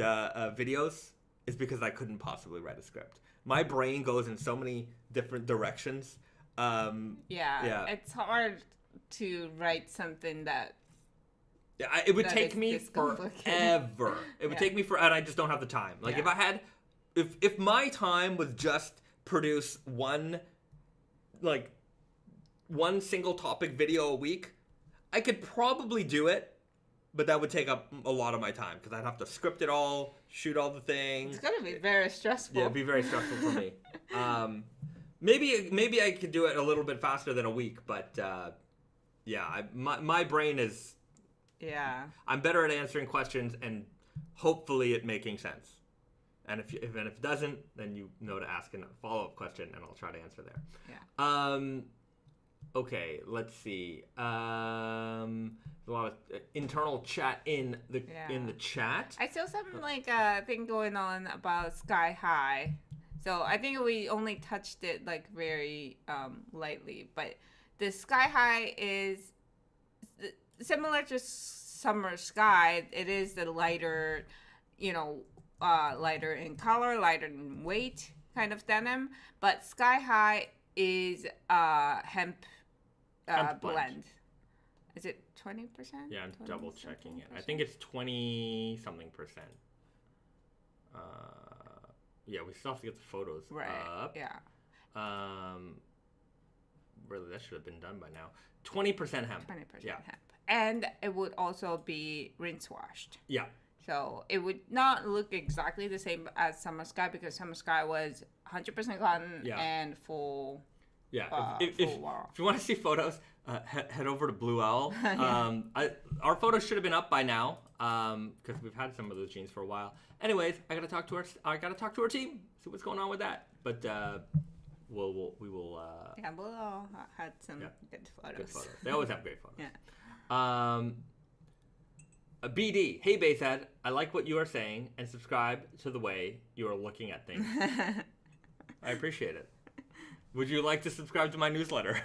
videos is because I couldn't possibly write a script. My brain goes in so many different directions. It's hard to write something that. Yeah, it would take me forever. It would take me and I just don't have the time. Like if my time was just produce one single topic video a week, I could probably do it, but that would take up a lot of my time because I'd have to script it all, shoot all the things. It's gonna be very stressful. Yeah, it'd be very stressful for me. Maybe I could do it a little bit faster than a week, but my brain is. Yeah. I'm better at answering questions and hopefully it making sense. And if it doesn't, then you know to ask a follow-up question and I'll try to answer there. Yeah. Okay, let's see. A lot of internal chat in the chat. I saw something like a thing going on about Sky High. So I think we only touched it like very lightly, but the Sky High is similar to Summer Sky. It is the lighter, you know, lighter in color, lighter in weight kind of denim. But Sky High is hemp blend. Is it 20%? Yeah, I'm double checking it. I think it's 20-something percent. Yeah, we still have to get the photos up. Yeah. Really, that should have been done by now. 20% hemp. 20% hemp. And it would also be rinse washed. Yeah. So it would not look exactly the same as Summer Sky because Summer Sky was 100% cotton and full. Yeah. If you want to see photos, head over to Blue Owl. Our photos should have been up by now because we've had some of those jeans for a while. Anyways, I gotta talk to our team, see what's going on with that. But we will. Yeah, Blue Owl had some good photos. Good photos. They always have great photos. Yeah. BD, hey Baysad, I like what you are saying and subscribe to the way you are looking at things. I appreciate it. Would you like to subscribe to my newsletter?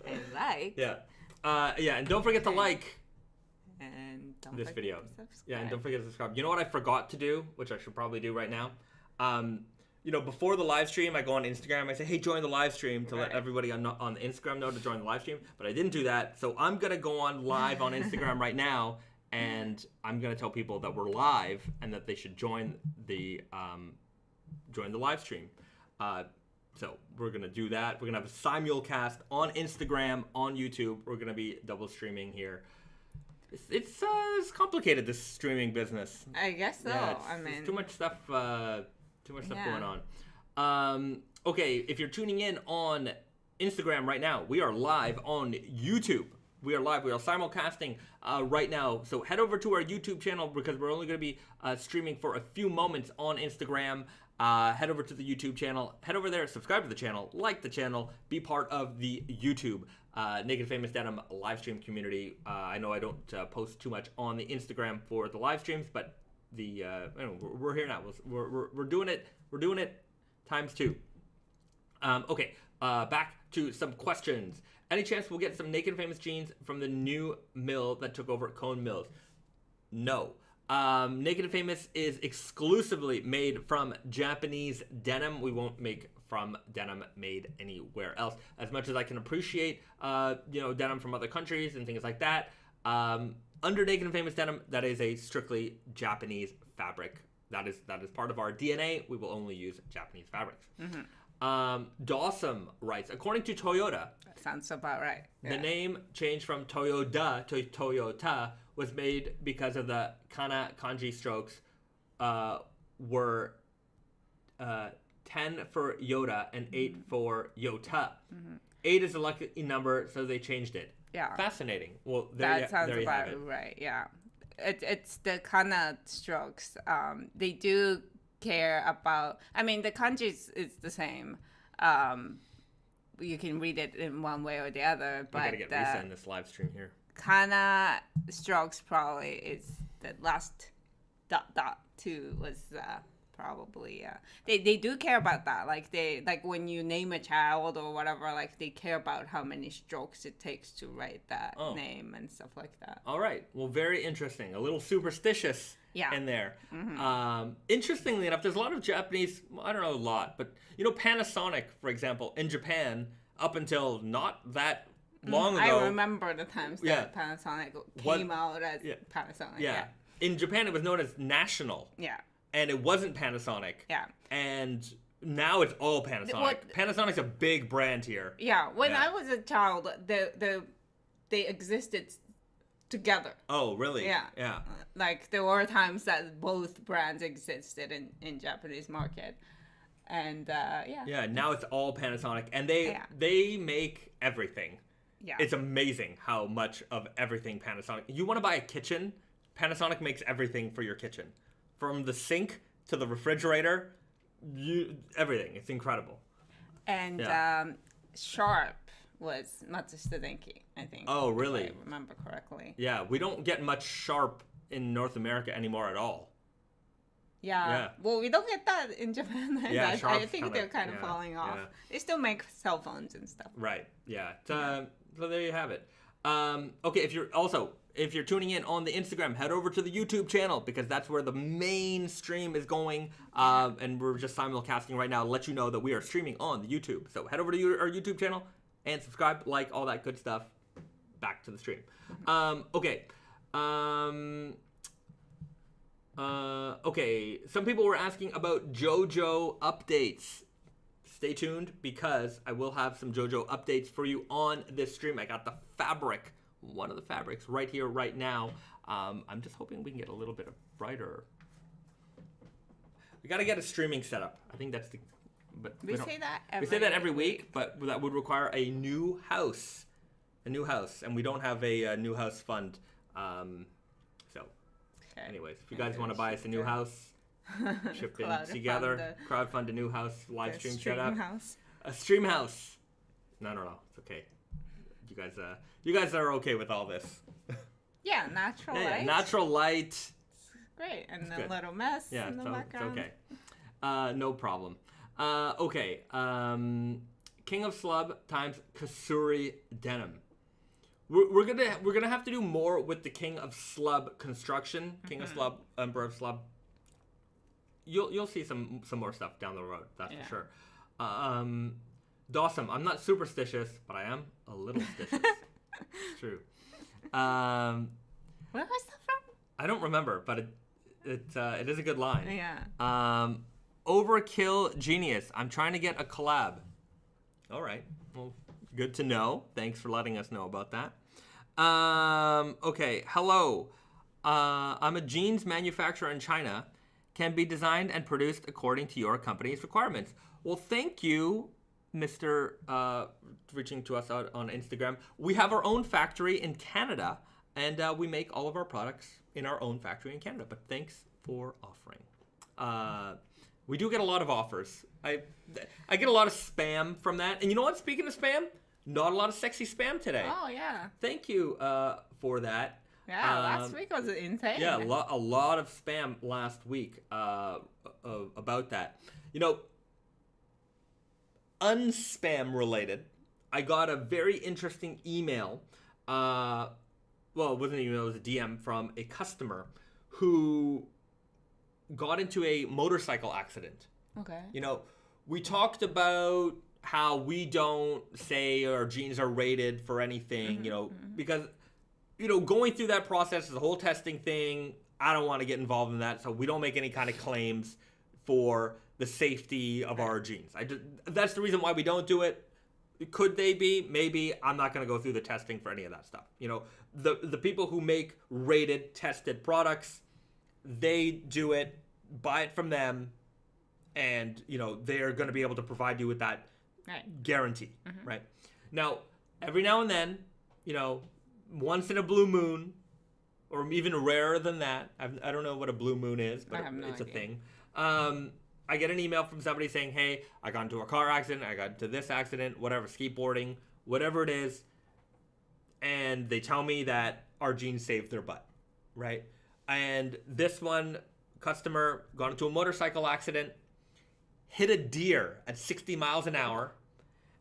I like. Yeah. And don't forget to like this video. Yeah, and don't forget to subscribe. You know what I forgot to do, which I should probably do right now? You know, before the live stream, I go on Instagram. I say, hey, join the live stream to let everybody on the Instagram know to join the live stream. But I didn't do that. So I'm going to go on live on Instagram right now and I'm going to tell people that we're live and that they should join the live stream. So we're going to do that. We're going to have a simulcast on Instagram, on YouTube. We're going to be double streaming here. It's complicated, this streaming business. I guess so. Yeah, I mean, it's too much stuff going on. Okay, if you're tuning in on Instagram right now, we are live on YouTube. We are live. We are simulcasting right now. So head over to our YouTube channel because we're only going to be streaming for a few moments on Instagram. Head over to the YouTube channel. Head over there, subscribe to the channel, like the channel, be part of the YouTube Naked Famous Denim live stream community. I know I don't post too much on the Instagram for the live streams, but we're here now. We're doing it. We're doing it times 2. Back to some questions. Any chance we'll get some Naked Famous jeans from the new mill that took over Cone Mills? No. Naked Famous is exclusively made from Japanese denim. We won't make from denim made anywhere else. As much as I can appreciate, denim from other countries and things like that, under Naked Famous Denim, that is a strictly Japanese fabric. That is part of our DNA. We will only use Japanese fabrics. Mm-hmm. Dawson writes, according to Toyota, that sounds about right. The name changed from Toyoda to Toyota was made because of the kana kanji strokes were 10 for Yoda and 8 for Yota. Mm-hmm. 8 is a lucky number, so they changed it. Yeah. Fascinating. Well, that sounds about right. Yeah. It's the kana strokes. They do care about. I mean, the kanji is the same. You can read it in one way or the other. But I gotta get Risa in this live stream here. Kana strokes probably is the last ... 2 was probably they do care about that. Like when you name a child or whatever, like they care about how many strokes it takes to write that name and stuff like that. All right. Well, very interesting. A little superstitious in there. Mm-hmm. Interestingly enough, there's a lot of Japanese, I don't know a lot, but Panasonic, for example, in Japan, up until not that long ago. I remember the times that Panasonic came out as Panasonic. Yeah. In Japan, it was known as National. Yeah. And it wasn't Panasonic. Yeah. And now it's all Panasonic. Panasonic's a big brand here. Yeah. When I was a child, they existed together. Oh, really? Yeah. Yeah. Like there were times that both brands existed in Japanese market. And Yeah, now it's all Panasonic. And they make everything. Yeah. It's amazing how much of everything Panasonic. You want to buy a kitchen? Panasonic makes everything for your kitchen. From the sink to the refrigerator, everything. It's incredible. And Sharp was Matsushita Denki, I think. Oh, really? If I remember correctly. Yeah, we don't get much Sharp in North America anymore at all. Yeah. Well, we don't get that in Japan. Yeah, I think they're kind of falling off. Yeah. They still make cell phones and stuff. Right. Yeah. So there you have it. Okay, if you're tuning in on the Instagram, head over to the YouTube channel because that's where the main stream is going. And we're just simulcasting right now to let you know that we are streaming on the YouTube. So head over to our YouTube channel and subscribe, like, all that good stuff. Back to the stream. Okay. Okay. Some people were asking about JoJo updates. Stay tuned because I will have some JoJo updates for you on this stream. I got the fabric, one of the fabrics right here, right now. I'm just hoping we can get a little bit of brighter. We got to get a streaming setup. I think that's the... But we say that every week, but that would require a new house. And we don't have a new house fund. Anyways, if you guys want to buy us a new house, chip in together, crowdfund a new house, live stream setup. A stream house. No, it's okay. You guys are okay with all this. Yeah, natural light. Yeah, natural light. It's great, and a little mess in the background. It's okay. No problem. Okay. King of Slub times Kasuri Denim. We're gonna have to do more with the King of Slub construction. King of Slub, Emperor of Slub. You'll see some more stuff down the road. That's for sure. Dawson, I'm not superstitious, but I am a little stitious. It's true. Where was that from? I don't remember, but it is a good line. Yeah. Overkill Genius. I'm trying to get a collab. All right. Well, good to know. Thanks for letting us know about that. Okay. Hello. I'm a jeans manufacturer in China. Can be designed and produced according to your company's requirements. Well, thank you, Mr. Reaching to us out on Instagram. We have our own factory in Canada, and we make all of our products in our own factory in Canada. But thanks for offering. We do get a lot of offers. I get a lot of spam from that. And you know what? Speaking of spam, not a lot of sexy spam today. Oh, yeah. Thank you for that. Yeah, last week was insane. Yeah, a lot of spam last week about that. You know, unspam related, I got a very interesting email. Well, it wasn't an email, it was a DM from a customer who got into a motorcycle accident. Okay. You know, we talked about how we don't say our jeans are rated for anything, you know, because, you know, going through that process, the whole testing thing, I don't want to get involved in that, so we don't make any kind of claims for the safety of our jeans. That's the reason why we don't do it. Could they be? Maybe. I'm not going to go through the testing for any of that stuff. You know, the people who make rated, tested products, they do it, buy it from them, and, you know, they're going to be able to provide you with that guarantee, right? Now, every now and then, you know, once in a blue moon, or even rarer than that, I don't know what a blue moon is, but it's a thing. I get an email from somebody saying, hey, I got into a car accident, I got into this accident, whatever, skateboarding, whatever it is, and they tell me that our jeans saved their butt, right? And this one customer got into a motorcycle accident, hit a deer at 60 miles an hour.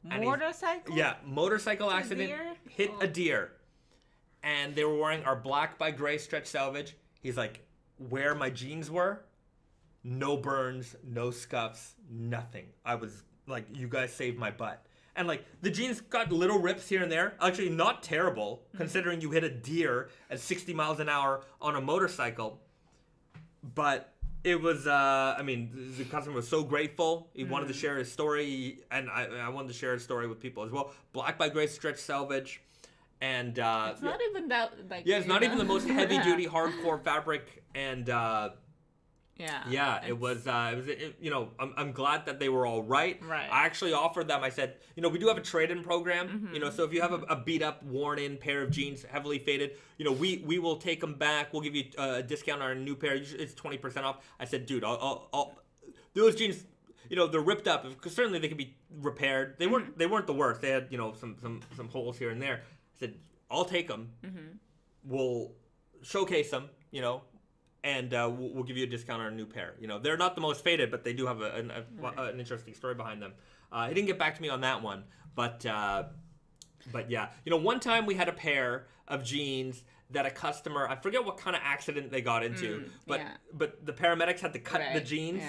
Motorcycle? Yeah, motorcycle accident, hit a deer. And they were wearing our black by gray stretch selvage. He's like, where my jeans were, no burns, no scuffs, nothing. I was like, you guys saved my butt. And like, the jeans got little rips here and there. Actually, not terrible, considering you hit a deer at 60 miles an hour on a motorcycle. But it was, I mean, the customer was so grateful. He wanted to share his story, and I wanted to share his story with people as well. Black by gray stretch selvage. And it's not even that, like, it's not even the most heavy duty hardcore fabric, and it was you know, I'm glad that they were all right. I actually offered them, I said, you know, we do have a trade-in program, you know, so if you have a beat up, worn in pair of jeans, heavily faded, you know, we will take them back, we'll give you a discount on a new pair. It's 20% off. I said, dude, I'll those jeans, you know, they're ripped up, because certainly they could be repaired. They weren't the worst. They had, you know, some holes here and there. I said, I'll take them. We'll showcase them, you know, and we'll give you a discount on a new pair. You know, they're not the most faded, but they do have an interesting story behind them. He didn't get back to me on that one, but yeah, you know, one time we had a pair of jeans that a customer, I forget what kind of accident they got into, but the paramedics had to cut the jeans,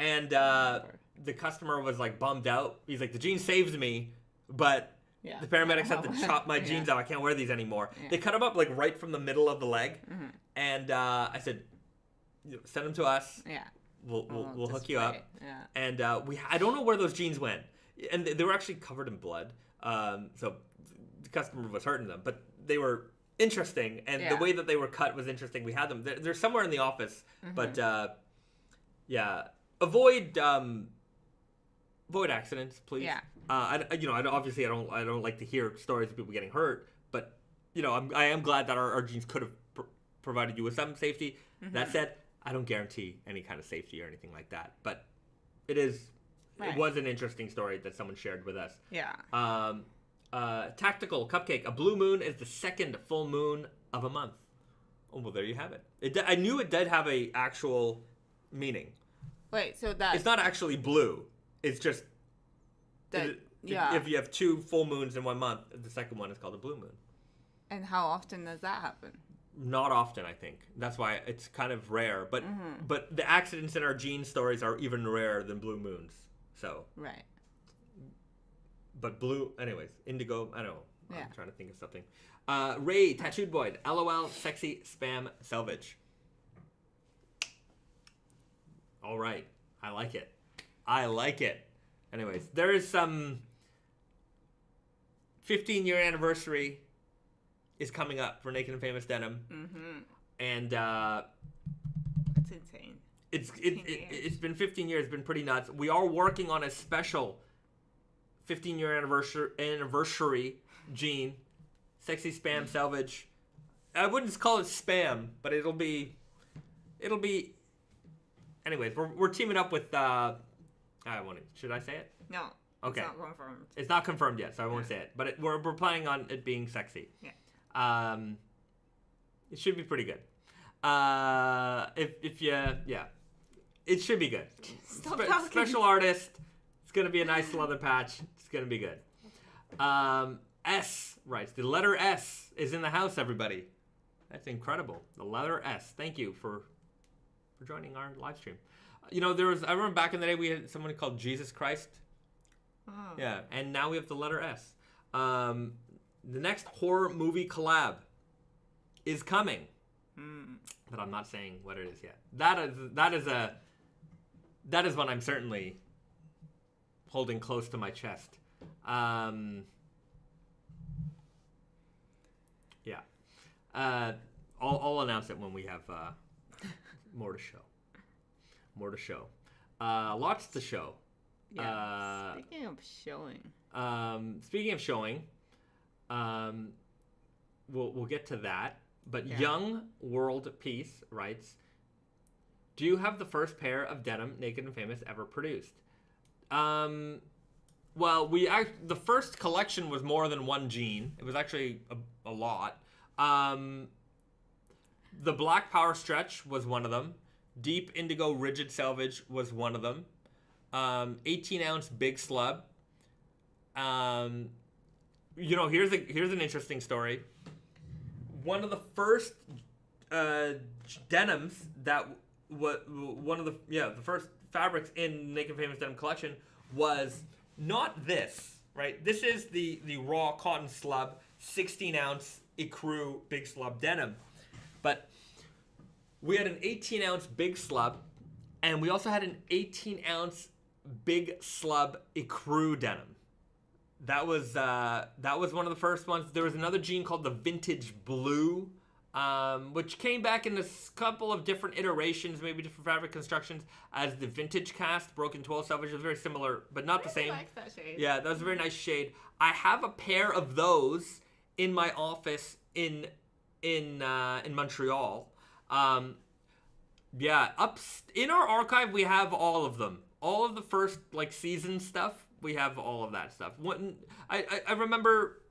and the customer was like bummed out. He's like, the jeans saved me, but the paramedics had to chop my jeans out. I can't wear these anymore. They cut them up like right from the middle of the leg, and I said, send them to us. We'll hook you up. And I don't know where those jeans went, and they were actually covered in blood. So the customer was hurting them, but they were interesting, and the way that they were cut was interesting. We had them. They're somewhere in the office, but avoid accidents, please. You know, obviously I don't like to hear stories of people getting hurt, but you know, I am glad that our jeans could have provided you with some safety. That said, I don't guarantee any kind of safety or anything like that, but it was an interesting story that someone shared with us. Tactical Cupcake. A blue moon is the second full moon of a month. Oh, well, there you have it. I knew it did have a actual meaning. Wait, so that it's not actually blue. It's just that, if you have two full moons in 1 month, the second one is called a blue moon. And how often does that happen? Not often, I think. That's why it's kind of rare. But the accidents in our jean stories are even rarer than blue moons. So but blue, anyways, indigo, I don't know. I'm trying to think of something. Ray, Tattooed Boy, LOL, sexy, spam, selvage. All right. I like it. I like it. Anyways, there is some 15-year anniversary is coming up for Naked and Famous Denim. Mm-hmm. And it's insane. It's been 15 years. It's been pretty nuts. We are working on a special 15-year anniversary jean. Sexy Spam Selvedge. I wouldn't call it spam, but it'll be anyways, we're teaming up with should I say it? No. Okay. It's not confirmed. It's not confirmed yet, so I won't say it. But we're planning on it being sexy. Yeah. It should be pretty good. It should be good. Stop talking. Special artist. It's gonna be a nice leather patch. It's gonna be good. S writes, the letter S is in the house, everybody. That's incredible. The letter S. Thank you for joining our live stream. I remember back in the day we had someone called Jesus Christ. Oh. Yeah, and now we have the letter S. The next horror movie collab is coming. But I'm not saying what it is yet. That is one I'm certainly holding close to my chest. Yeah. I'll announce it when we have more to show. Lots to show. Yeah. Speaking of showing, we'll get to that. But Yeah. Young World Peace writes, do you have the first pair of denim Naked and Famous ever produced? Well, the first collection was more than one jean. It was actually a lot. The Black Power Stretch was one of them. Deep Indigo Rigid Selvedge was one of them. 18-ounce Big Slub. Here's an interesting story. One of the first denims that the first fabrics in Naked Famous Denim collection was not this, right? This is the raw cotton slub, 16-ounce ecru Big Slub denim. But we had an 18-ounce Big Slub, and we also had an 18-ounce Big Slub ecru denim. That was one of the first ones. There was another jean called the Vintage Blue, which came back in a couple of different iterations, maybe different fabric constructions, as the Vintage Cast Broken 12 Selvedge. It was very similar, but not the same. I like that shade. Yeah, that was a very nice shade. I have a pair of those in my office in Montreal. In our archive we have all of them. All of the first season stuff. We have all of that stuff. I remember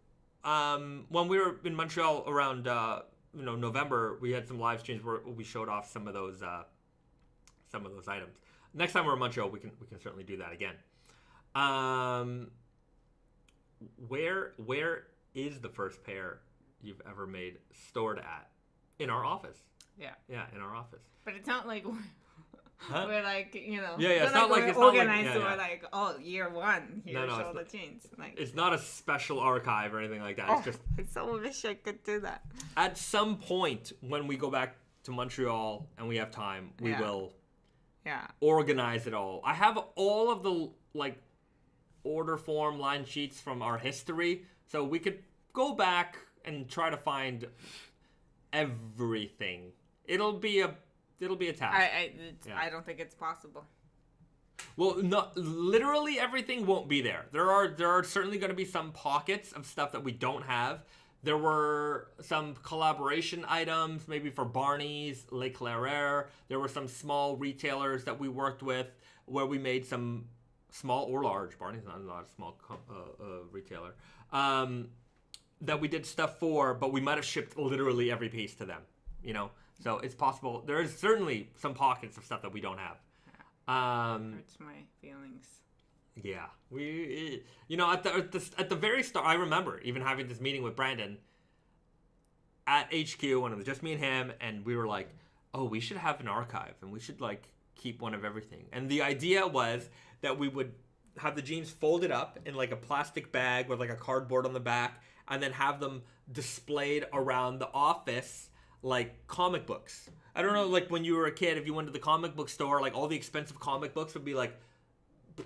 when we were in Montreal around November, we had some live streams where we showed off some of those items. Next time we're in Montreal, we can certainly do that again. Where is the first pair you've ever made stored at? In our office. Yeah. Yeah, in our office. But it's not like Huh? we're it's not like organized. We're year one. Here, show the jeans. It's not a special archive or anything like that. It's just. I so wish I could do that. At some point, when we go back to Montreal and we have time, we will. Yeah. Organize it all. I have all of the order form line sheets from our history, so we could go back and try to find everything. It'll be a task. I don't think it's possible. Well, literally everything won't be there. There are certainly going to be some pockets of stuff that we don't have. There were some collaboration items, maybe for Barney's, Le Claire's. There were some small retailers that we worked with where we made some small or large. Barney's not a small retailer. That we did stuff for, but we might have shipped literally every piece to them. So it's possible. There is certainly some pockets of stuff that we don't have. Hurts my feelings. Yeah, we at the very start, I remember even having this meeting with Brandon at HQ when it was just me and him, and we were like, "Oh, we should have an archive, and we should keep one of everything." And the idea was that we would have the jeans folded up in a plastic bag with a cardboard on the back, and then have them displayed around the office like comic books. I don't know, like when you were a kid, if you went to the comic book store, like all the expensive comic books would be like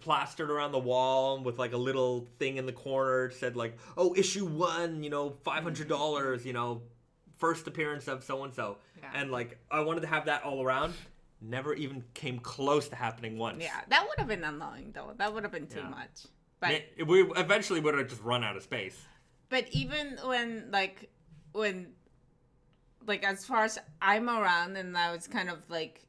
plastered around the wall with like a little thing in the corner. It said like, oh, issue 1, $500, first appearance of so-and-so. Yeah. And like, I wanted to have that all around. Never even came close to happening once. Yeah, that would have been annoying though. That would have been too much. But we eventually would have just run out of space. But even when as far as I'm around and I was kind of like,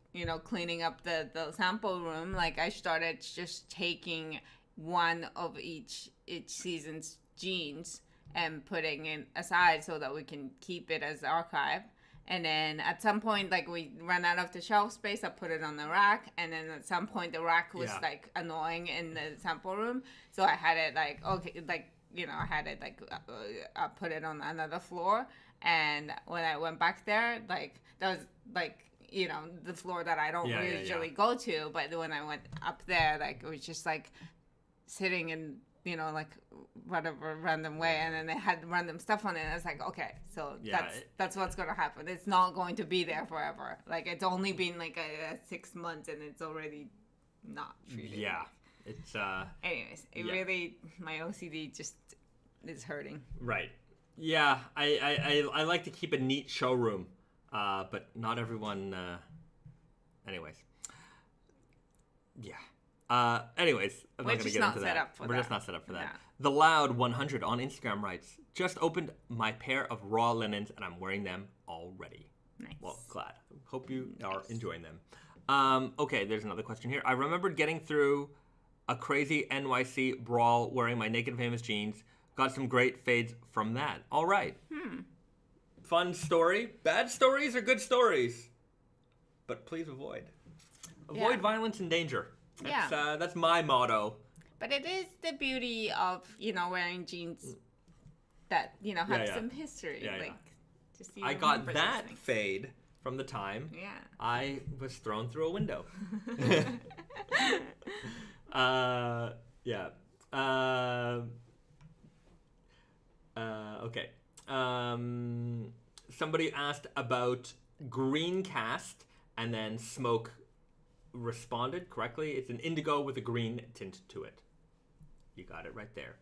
cleaning up the sample room, like I started just taking one of each season's jeans and putting it aside so that we can keep it as archive. And then at some point, like we ran out of the shelf space, I put it on the rack. And then at some point, the rack was like annoying in the sample room, so I had it like I had it like I put it on another floor. And when I went back there, like that was like the floor that I don't usually go to. But when I went up there, like it was just like sitting in like whatever random way, and then they had random stuff on it, and I was like, okay, so that's what's gonna happen. It's not going to be there forever. Like it's only been like a 6 months and it's already not treated. It's anyways, really, my OCD just is hurting. Right. I like to keep a neat showroom, but not everyone anyways. Anyways, I'm not going to get into that. We're just not set up for that. Yeah. The Loud 100 on Instagram writes, just opened my pair of raw linens and I'm wearing them already. Nice. Well, glad. Hope you are enjoying them. Okay, there's another question here. I remembered getting through a crazy NYC brawl wearing my Naked Famous jeans. Got some great fades from that. All right. Fun story. Bad stories are good stories. But please avoid. Avoid violence and danger. That's my motto. But it is the beauty of, wearing jeans that, have some history. Just I got that fade from the time I was thrown through a window. Okay. Somebody asked about Greencast, and then Smoke responded correctly. It's an indigo with a green tint to it. You got it right there.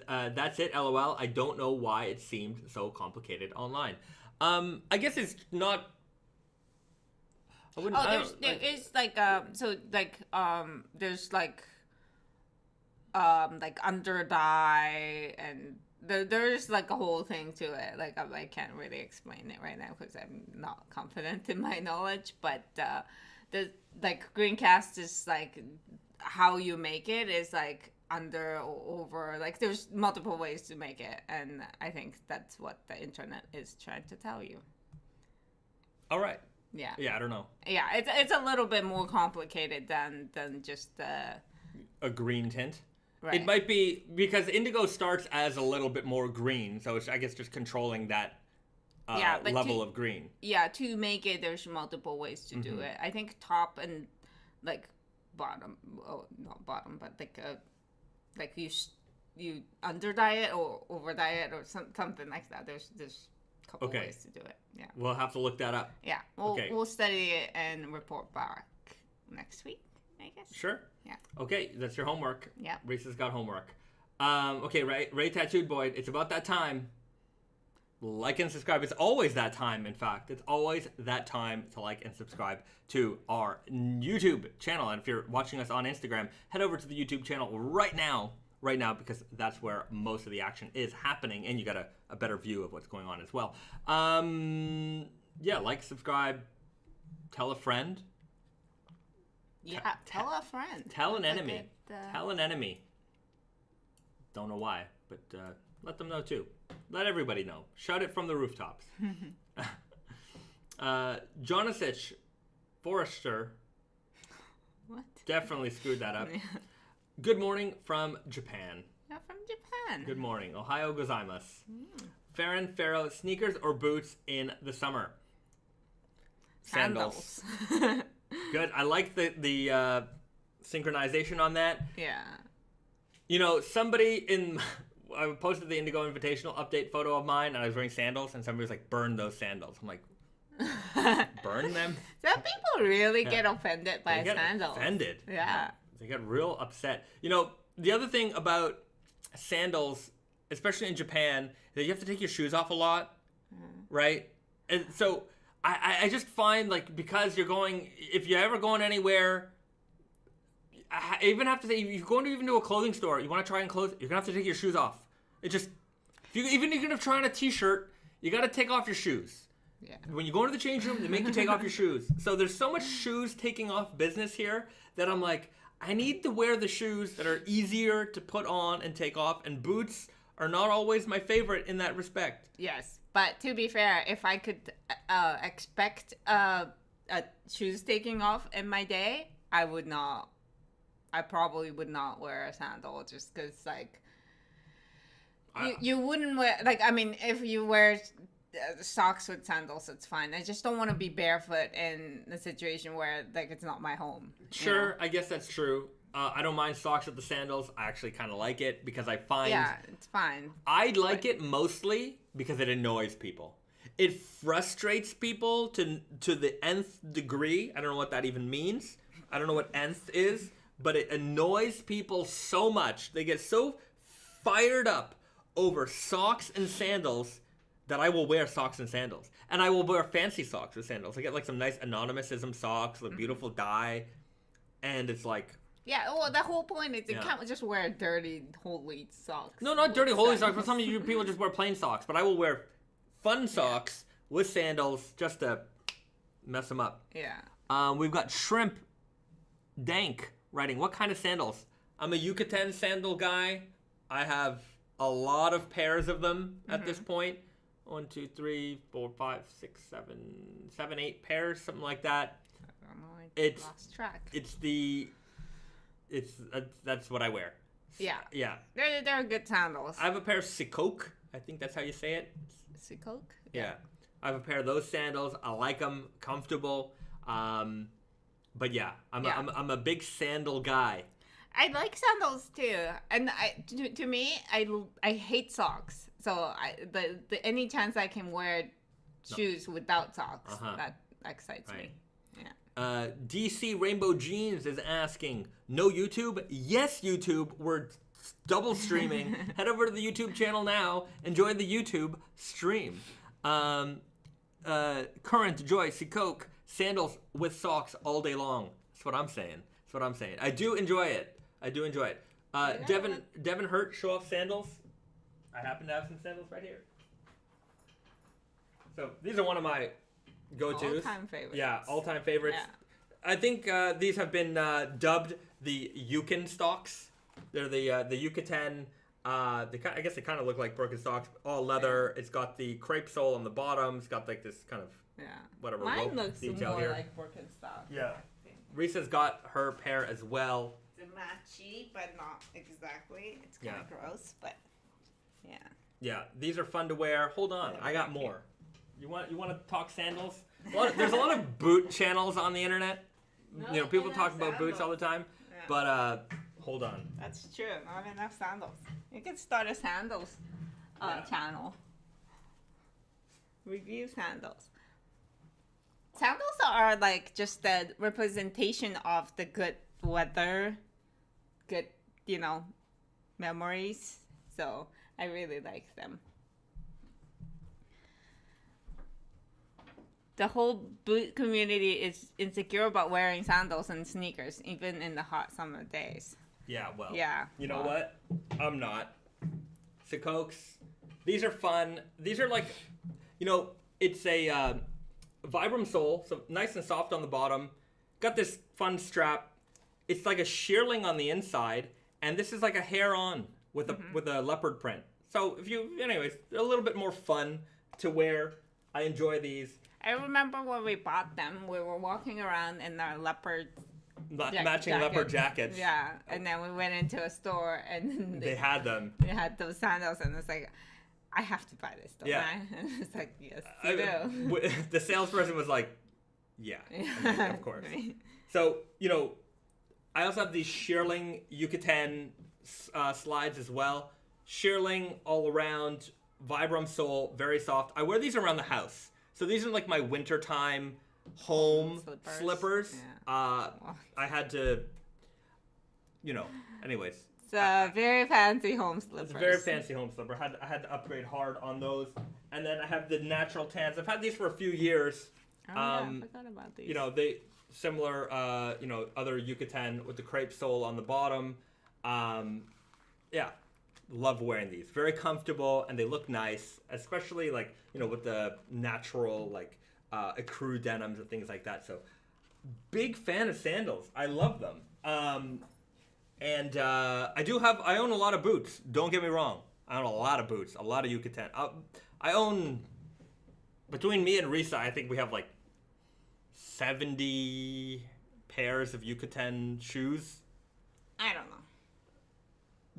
That's it, LOL. I don't know why it seemed so complicated online. I guess it's not... there's under dye, and there's like a whole thing to it. Like I can't really explain it right now because I'm not confident in my knowledge. But the Greencast is like how you make it is like under or over. Like there's multiple ways to make it, and I think that's what the internet is trying to tell you. All right. Yeah. Yeah, I don't know. Yeah, it's a little bit more complicated than just a green tint. Right. It might be because indigo starts as a little bit more green, so it's, I guess, just controlling that level of green. Yeah, to make it, there's multiple ways to do it. I think top and like bottom, not bottom, but like you under dye it or over dye it or something like that. There's a couple ways to do it. Yeah, we'll have to look that up. Yeah, we'll study it and report back next week, I guess. Sure. Yeah. Okay, that's your homework. Yeah. Reese's got homework. Okay, Ray Tattooed Boy, it's about that time. Like and subscribe. It's always that time, in fact. It's always that time to like and subscribe to our YouTube channel. And if you're watching us on Instagram, head over to the YouTube channel right now, because that's where most of the action is happening, and you got a better view of what's going on as well. Like, subscribe, tell a friend. Yeah, tell a friend. Tell an enemy. Tell an enemy. Don't know why, but let them know too. Let everybody know. Shout it from the rooftops. Jonasich Forrester. What? Definitely screwed that up. Good morning from Japan. Not from Japan. Good morning. Ohio gozaimasu. Farron Farrow, sneakers or boots in the summer? Sandals. Good. I like the synchronization on that. Yeah. Somebody in I posted the Indigo Invitational update photo of mine, and I was wearing sandals, and somebody was like, "Burn those sandals." I'm like, "Burn them?" Some people really get offended by sandals. Offended. Yeah. They get real upset. You know, the other thing about sandals, especially in Japan, is that you have to take your shoes off a lot, right? And so I just find, like, because you're going, if you're ever going anywhere, I even have to say, if you're going to even to a clothing store, you want to try and clothes, you're going to have to take your shoes off. It just, even if you're going to try on a t-shirt, you got to take off your shoes. Yeah. When you go into the change room, they make you take off your shoes. So there's so much shoes taking off business here that I'm like, I need to wear the shoes that are easier to put on and take off, and boots are not always my favorite in that respect. Yes, but to be fair, if I could expect shoes taking off in my day, I would not. I probably would not wear a sandal just because, like, you wouldn't wear, like, I mean, if you wear socks with sandals, it's fine. I just don't want to be barefoot in a situation where, like, it's not my home. Sure, you know? I guess that's true. I don't mind socks with the sandals. I actually kind of like it because I find... Yeah, it's fine. I like it mostly because it annoys people. It frustrates people to the nth degree. I don't know what that even means. I don't know what nth is, but it annoys people so much. They get so fired up over socks and sandals that I will wear socks and sandals. And I will wear fancy socks with sandals. I get like some nice anonymousism socks with beautiful dye. And it's like... Yeah, well, the whole point is you can't just wear dirty, holy socks. No, not dirty, holy socks, but some of you people just wear plain socks. But I will wear fun socks with sandals just to mess them up. Yeah. We've got Shrimp Dank writing, what kind of sandals? I'm a Yucatan sandal guy. I have a lot of pairs of them at this point. 1, 2, 3, 4, 5, 6, 7, 8 pairs, something like that. I don't know. Lost track. That's what I wear. Yeah. Yeah. They're good sandals. I have a pair of Sikok. I think that's how you say it. Sikok? Yeah. I have a pair of those sandals. I like them. Comfortable. But yeah, I'm a big sandal guy. I like sandals too, and to me, I hate socks. So the any chance I can wear shoes without socks, that excites me. Yeah. DC Rainbow Jeans is asking, no YouTube? Yes, YouTube. We're double streaming. Head over to the YouTube channel now and join the YouTube stream. Current Joy Sikok. Sandals with socks all day long. That's what I'm saying. I do enjoy it. Devin Hurt, show off sandals. I happen to have some sandals right here. So these are one of my go-tos. All-time favorites. Yeah, all-time favorites. Yeah. I think these have been dubbed the Yukon stocks. They're the Yucatan. I guess they kind of look like Birkenstocks. All leather. Yeah. It's got the crepe sole on the bottom. It's got like this kind of whatever. Mine looks detail more here. like Birkenstocks. Yeah. Risa's got her pair as well. It's a matchy, but not exactly. It's kind of gross, but yeah. Yeah, these are fun to wear. Hold on, I got more. You want to talk sandals? There's a lot of boot channels on the internet. No, people talk about boots all the time. Yeah. But hold on. That's true. Not enough sandals. You could start a sandals channel. Review sandals. Sandals are like just the representation of the good weather, good, memories. So I really like them. The whole boot community is insecure about wearing sandals and sneakers, even in the hot summer days. Yeah, well. Yeah. You know what? I'm not. Sikoks. These are fun. These are like, it's a Vibram sole, so nice and soft on the bottom. Got this fun strap. It's like a shearling on the inside, and this is like a hair-on with a leopard print. So anyways, a little bit more fun to wear. I enjoy these. I remember when we bought them, we were walking around in our leopard matching leopard jackets. Yeah, and then we went into a store and they had them. They had those sandals, and it's like, I have to buy this, don't I? And it's like, yes, you do. The salesperson was like, yeah. Like, of course. So, I also have these shearling Yucatan slides as well. shearling all around, Vibram sole, very soft. I wear these around the house. So these are like my wintertime home slippers. Yeah. I had to, anyways. It's a very fancy home slipper. It's a very fancy home slipper. I had to upgrade hard on those. And then I have the natural tans. I've had these for a few years. I forgot about these. They similar, other Yucatan with the crepe sole on the bottom. Love wearing these. Very comfortable, and they look nice, especially with the natural ecru denims and things like that. So, big fan of sandals. I love them. And I own a lot of boots. Don't get me wrong. I own a lot of boots, a lot of Yucatan. I own, between me and Risa, I think we have 70 pairs of Yucatan shoes. I don't know.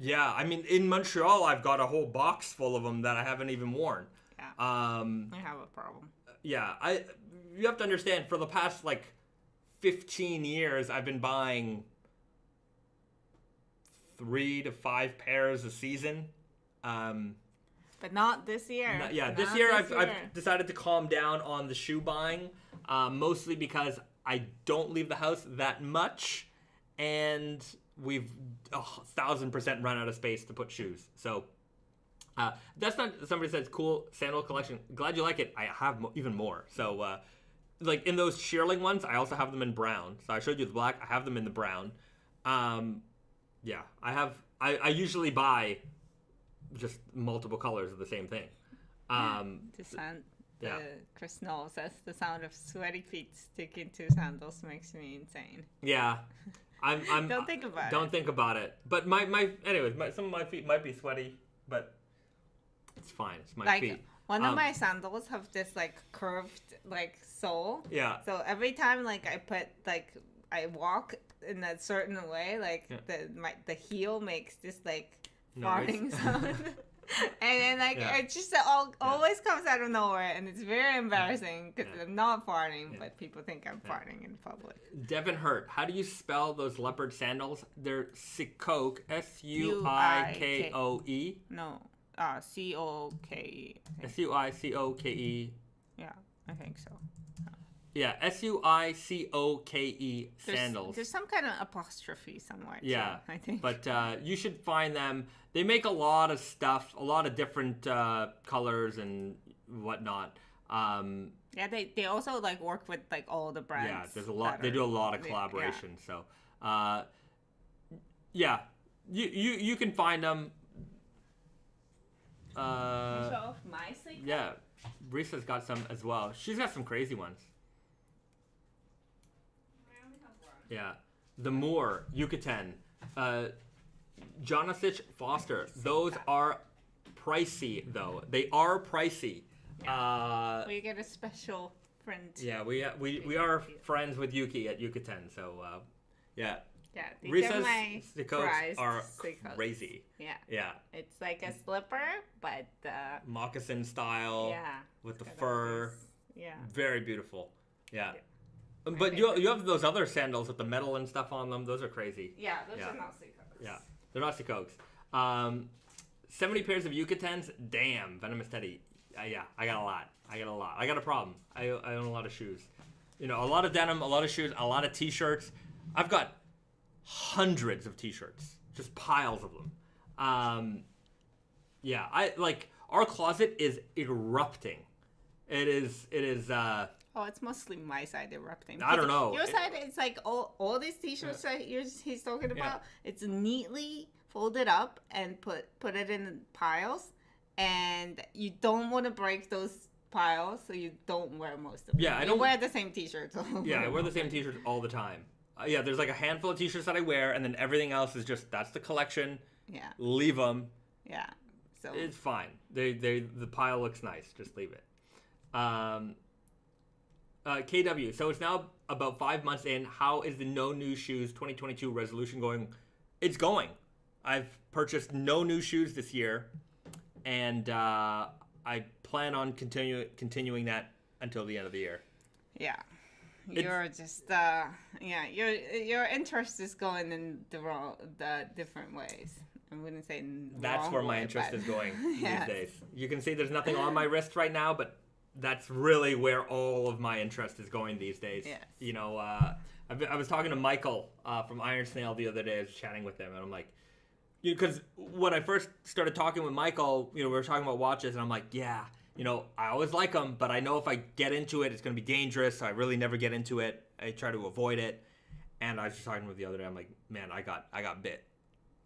Yeah, I mean, in Montreal, I've got a whole box full of them that I haven't even worn. Yeah. I have a problem. Yeah, you have to understand, for the past 15 years, I've been buying 3 to 5 pairs a season. But not this year. This year I've decided to calm down on the shoe buying, mostly because I don't leave the house that much, and we've 1,000% run out of space to put shoes. So that's not, somebody says, cool sandal collection. Glad you like it. I have even more. So in those shearling ones, I also have them in brown. So I showed you the black. I have them in the brown. I usually buy just multiple colors of the same thing. Chris Knoll says the sound of sweaty feet sticking to sandals makes me insane. Yeah. Don't think about it. Don't think about it. But some of my feet might be sweaty, but it's fine. It's my feet. One of my sandals have this curved sole. Yeah. So every time I walk in a certain way, the heel makes this farting sound. And then it just always comes out of nowhere, and it's very embarrassing because I'm not farting, but people think I'm farting in public. Devin Hurt, how do you spell those leopard sandals? They're Suikoke, Suikoe. No, Coke. Suikoke. Yeah, I think so. Yeah, Suikoke sandals. There's some kind of apostrophe somewhere. Yeah, too, I think. But you should find them. They make a lot of stuff, a lot of different colors and whatnot. Yeah, they also work with all the brands. Yeah, there's a lot. They do a lot of collaboration. Yeah. So, you can find them. Show off my sleep. Yeah, Risa's got some as well. She's got some crazy ones. Yeah, the Moore, Yucatan, Jonasich Foster. Those are pricey, though. They are pricey. Yeah. We get a special friend. Yeah, we are friends with Yuki at Yucatan, so yeah. Yeah, Risa's Suikokes are crazy. Yeah. Yeah. It's like a slipper, but moccasin style. Yeah. With the fur. Yeah. Very beautiful. Yeah. But you have those other sandals with the metal and stuff on them. Those are crazy. Yeah, those are not Suikokes. Yeah, they're not Suikokes. 70 pairs of Yucatans. Damn, Venomous Teddy. Yeah, I got a lot. I got a problem. I own a lot of shoes. A lot of denim, a lot of shoes, a lot of T-shirts. I've got hundreds of T-shirts, just piles of them. Our closet is erupting. It is. It's mostly my side erupting. I don't know. Your side, it's all these T-shirts that he's talking about. It's neatly folded up and put it in piles, and you don't want to break those piles, so you don't wear most of them. Yeah, I don't wear the same T-shirts. Yeah, I wear the same T-shirts all the time. There's a handful of T-shirts that I wear, and then everything else is just that's the collection. Yeah. Leave them. Yeah. So it's fine. The pile looks nice. Just leave it. KW, so it's now about 5 months in. How is the No New Shoes 2022 resolution going? It's going. I've purchased no new shoes this year, and I plan on continuing that until the end of the year. Yeah. You're your interest is going in the different ways. I wouldn't say That's where my interest is going Yes. these days. You can see there's nothing on my wrist right now, but that's really where all of my interest is going these days. Yes. You know, I was talking to Michael from Iron Snail the other day. I was chatting with him, and I'm like, because when I first started talking with Michael, you know, we were talking about watches, and I'm like, yeah, you know, I always like them, but I know if I get into it, it's going to be dangerous. So I really never get into it. I try to avoid it. And I was just talking with the other day. I'm like, man, I got bit.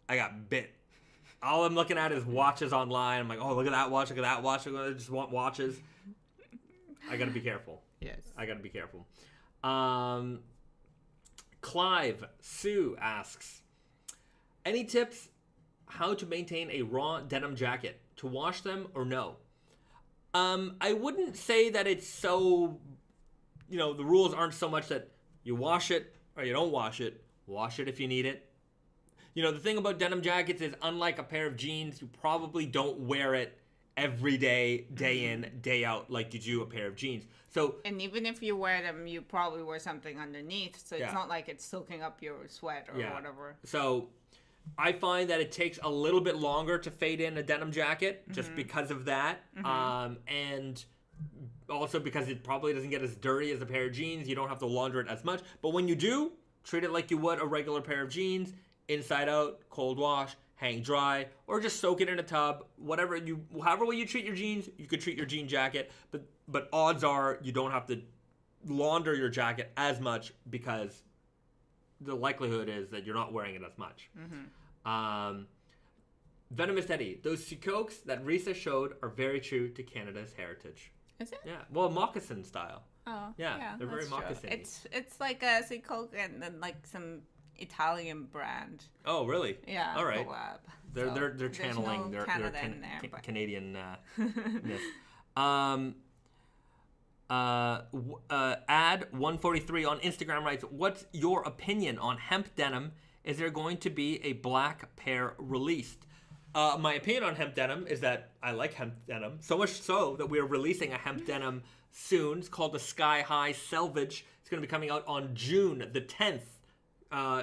I got bit. All I'm looking at is watches online. I'm like, oh, look at that watch. Look at that watch. I just want watches. I got to be careful. Yes. I got to be careful. Clive Sue asks, any tips how to maintain a raw denim jacket? To wash them or no? I wouldn't say that it's so, you know, the rules aren't so much that you wash it or you don't wash it. Wash it if you need it. You know, the thing about denim jackets is, unlike a pair of jeans, you probably don't wear it every day, day in, day out, like you do a pair of jeans. So, and even if you wear them, you probably wear something underneath, so it's Yeah. not like it's soaking up your sweat or whatever. So I find that it takes a little bit longer to fade in a denim jacket just because of that. And also because it probably doesn't get as dirty as a pair of jeans. You don't have to launder it as much. But when you do, treat it like you would a regular pair of jeans, inside out, cold wash, hang dry, or just soak it in a tub. However way you treat your jeans, you could treat your jean jacket. But odds are you don't have to launder your jacket as much, because the likelihood is that you're not wearing it as much. Venomous Eddie, those Sikokes that Risa showed are very true to Canada's heritage. Is it? Yeah, well, moccasin style. Oh, Yeah, they're very that's true. moccasin-y. It's like a Coke and then like some Italian brand. Oh, really? Yeah. All right. Collab. They're channeling their Canada in there, but... Canadian. Ad 143 on Instagram writes, what's your opinion on hemp denim? Is there going to be a black pair released? My opinion on hemp denim is that I like hemp denim, so much so that we are releasing a hemp denim soon. It's called the Sky High Selvedge. It's going to be coming out on June the 10th.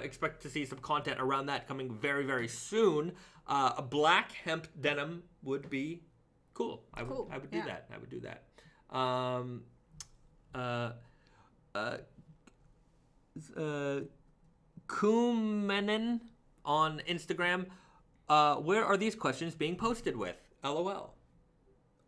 Expect to see some content around that coming very, very soon. A black hemp denim would be cool. I would do that. I would do that. Kumenen on Instagram. Where are these questions being posted with? LOL.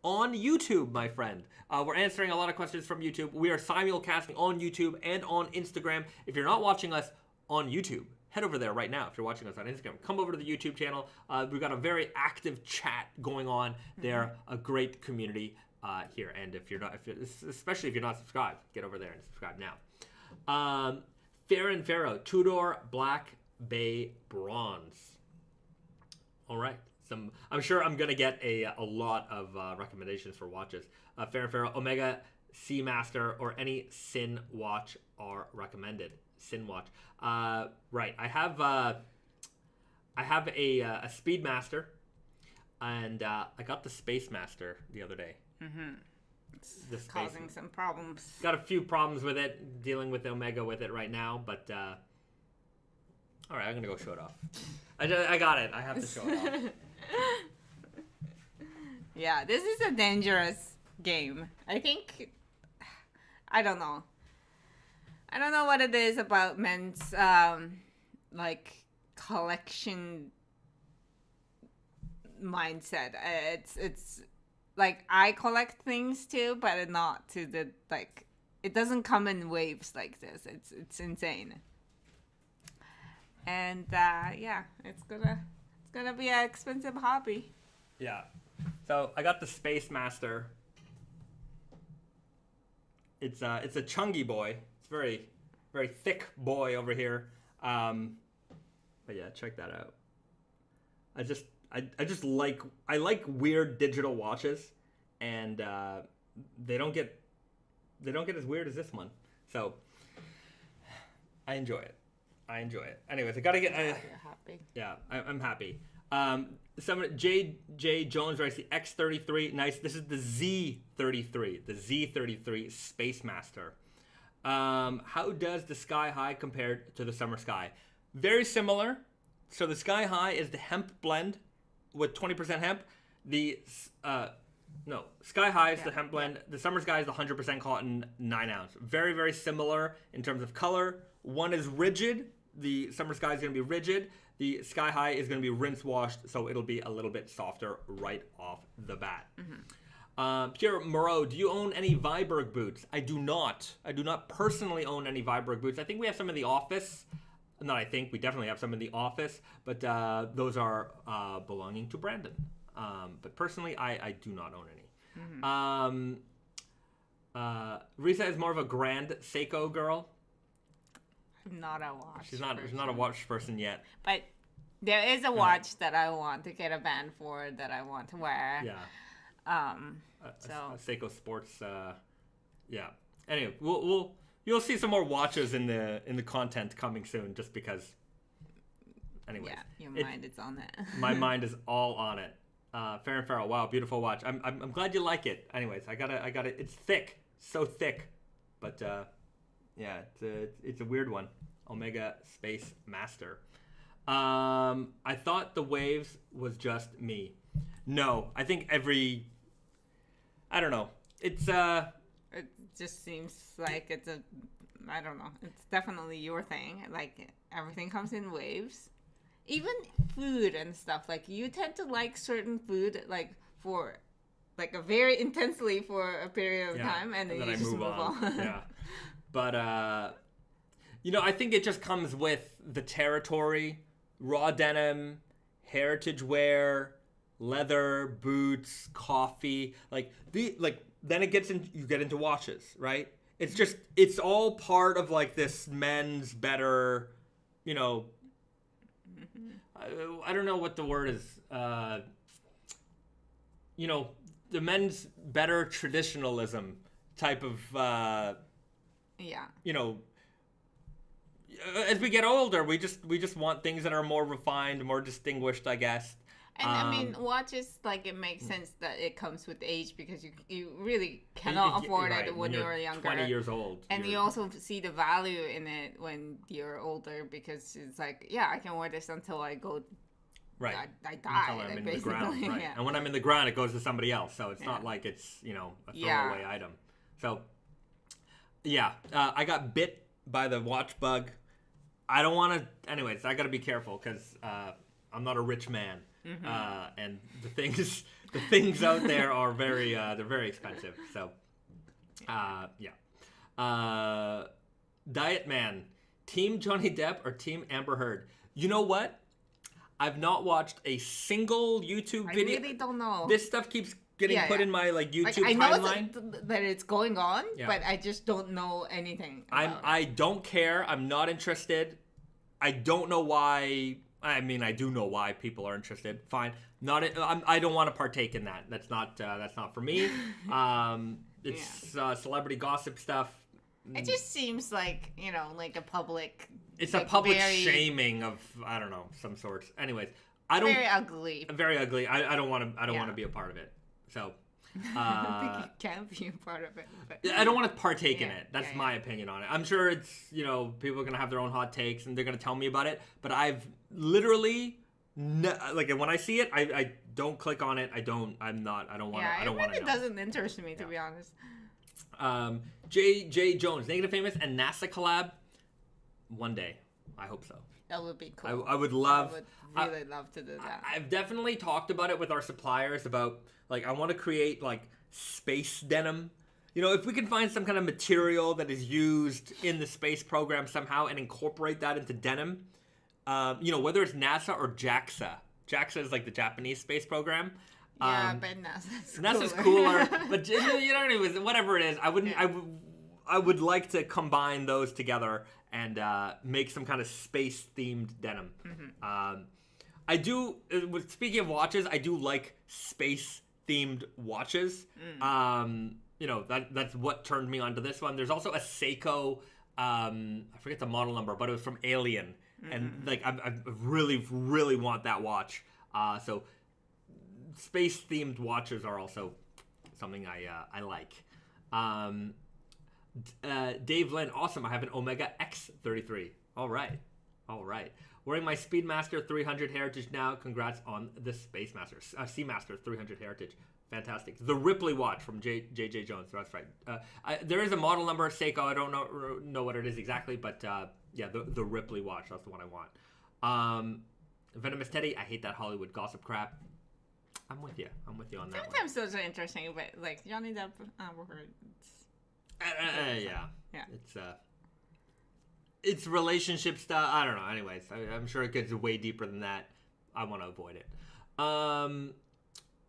On YouTube, my friend. We're answering a lot of questions from YouTube. We are simulcasting on YouTube and on Instagram. If you're not watching us on YouTube, head over there right now. If you're watching us on Instagram, come over to the YouTube channel. We've got a very active chat going on there. A great community here. And especially if you're not subscribed, get over there and subscribe now. Farron Farrow, Tudor Black Bay Bronze. All right. I'm sure I'm gonna get a lot of recommendations for watches. Farron Farrow, Omega, Seamaster, or any Sin watch are recommended. Sin watch. Right. I have a Speedmaster, and I got the Space Master the other day. It's causing some problems. Got a few problems with it, dealing with Omega with it right now, but all right, I'm gonna go show it off. I got it. I have to show it off. Yeah, this is a dangerous game. I think, I don't know what it is about men's like collection mindset. It's like I collect things too, but not to the like. It doesn't come in waves like this. It's insane. And yeah, it's gonna be an expensive hobby. Yeah. So I got the Space Master. It's a chungy boy. It's very, very thick boy over here. But yeah, check that out. I like weird digital watches, and they don't get as weird as this one. So I enjoy it. Anyways, I gotta get. You're happy. Yeah, I'm happy. J Jones writes the X33. Nice. This is the Z33. The Z33 Space Master. How does the Sky High compare to the Summer Sky? Very similar So the Sky High is the hemp blend with 20% hemp. Sky High is the hemp blend. The Summer Sky is the 100% cotton 9-ounce. Very, very similar in terms of color. One is rigid. The Summer Sky is going to be rigid. The Sky High is going to be rinse washed, so it'll be a little bit softer right off the bat. Pierre Moreau, do you own any Viberg boots? I do not. I do not personally own any Viberg boots. I think we have some in the office. Not I think. We definitely have some in the office, but those are belonging to Brandon. But personally, I do not own any. Risa is more of a Grand Seiko girl. I'm not a watch. She's not a watch person yet. But there is a watch that I want to get a band for that I want to wear. Yeah. A Seiko Sports. Yeah. Anyway, you'll see some more watches in the content coming soon, just because. Anyways, yeah, your mind is on it. My mind is all on it. Fair and Farrell, wow, beautiful watch. I'm glad you like it. Anyways, I gotta. It's thick, so thick, but yeah, it's a weird one. Omega Space Master. I thought the waves was just me. No, I think I don't know. It just seems like I don't know. It's definitely your thing. Like everything comes in waves. Even food and stuff. Like you tend to like certain food like for like a very intensely for a period of time, and then you just move on. Yeah. But I think it just comes with the territory, raw denim, heritage wear, leather, boots, coffee, then you get into watches, right? It's all part of like this men's better, I don't know what the word is. The men's better traditionalism type of as we get older, we just want things that are more refined, more distinguished, I guess. And I mean, watches, like, it makes sense that it comes with age because you really cannot afford it when you're younger. 20 years old. And you also see the value in it when you're older because it's like, yeah, I can wear this until I go. Right. I die. Until I'm like, in basically. the ground. Right. Yeah. And when I'm in the ground, it goes to somebody else. So it's not like it's, a throwaway item. So, yeah. I got bit by the watch bug. I don't want to. Anyways, I got to be careful because I'm not a rich man. And the things out there are they're very expensive. So, Diet Man, Team Johnny Depp or Team Amber Heard? You know what? I've not watched a single YouTube video. I really don't know. This stuff keeps getting put in my YouTube I timeline. know that it's going on, but I just don't know anything. I don't care. I'm not interested. I don't know why. I mean, I do know why people are interested. Fine, I don't want to partake in that. That's not for me. It's celebrity gossip stuff. It just seems like like a public. It's a public shaming of I don't know some sorts. Anyways, very ugly. Very ugly. I don't want to. I don't want to be a part of it. So. I think you can be a part of it. But... I don't want to partake in it. That's my opinion on it. I'm sure it's, people are going to have their own hot takes and they're going to tell me about it. But I've literally, when I see it, I don't click on it. I don't want to. I don't want to know. It doesn't interest me, to be honest. J. Jones, Naked Famous and NASA collab. One day. I hope so. That would be cool. I would love. I would really love to do that. I've definitely talked about it with our suppliers about, I want to create, space denim. If we can find some kind of material that is used in the space program somehow and incorporate that into denim, whether it's NASA or JAXA. JAXA is, the Japanese space program. Yeah, but NASA's cooler. But, whatever it is, I would like to combine those together and make some kind of space-themed denim. I do, speaking of watches, I do like space-themed watches. That's what turned me onto this one. There's also a Seiko, I forget the model number, but it was from Alien. And, I really, really want that watch. So, space-themed watches are also something I like. Dave Lynn, awesome. I have an Omega X33. All right. Wearing my Speedmaster 300 Heritage now. Congrats on the Spacemaster. Seamaster 300 Heritage. Fantastic. The Ripley watch from JJ Jones. That's right. There is a model number, Seiko. I don't know what it is exactly, but yeah, the Ripley watch. That's the one I want. Venomous Teddy. I hate that Hollywood gossip crap. I'm with you. I'm with you on that one. Sometimes those are interesting, but like Johnny Depp, yeah. It's relationship stuff. I don't know. Anyways, I'm sure it gets way deeper than that. I want to avoid it.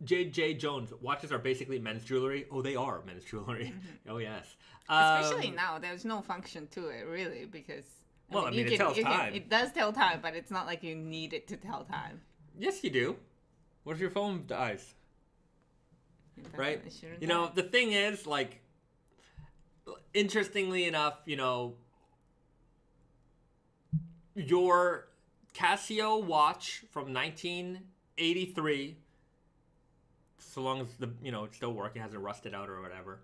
JJ Jones, watches are basically men's jewelry. Oh, they are men's jewelry. Mm-hmm. Oh, yes. Especially now, there's no function to it, really, because... I mean, it tells time. It does tell time, but it's not like you need it to tell time. Yes, you do. What if your phone dies? Right? You know, the thing is, like, interestingly enough, you know, your Casio watch from 1983... so long as it's still working, hasn't rusted out or whatever,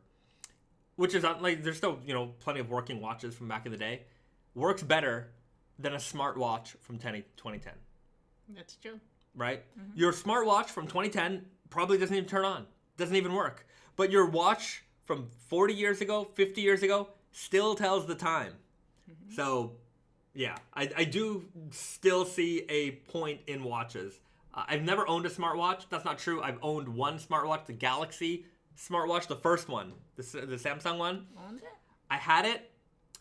which is like there's still plenty of working watches from back in the day, works better than a smartwatch from 2010. That's true. Right? Mm-hmm. Your smartwatch from 2010 probably doesn't even turn on, doesn't even work, but your watch from 40 years ago, 50 years ago still tells the time. Mm-hmm. So yeah, I do still see a point in watches. I've never owned a smartwatch. That's not true. I've owned one smartwatch, the Galaxy smartwatch, the first one, the Samsung one. Owned it? I had it.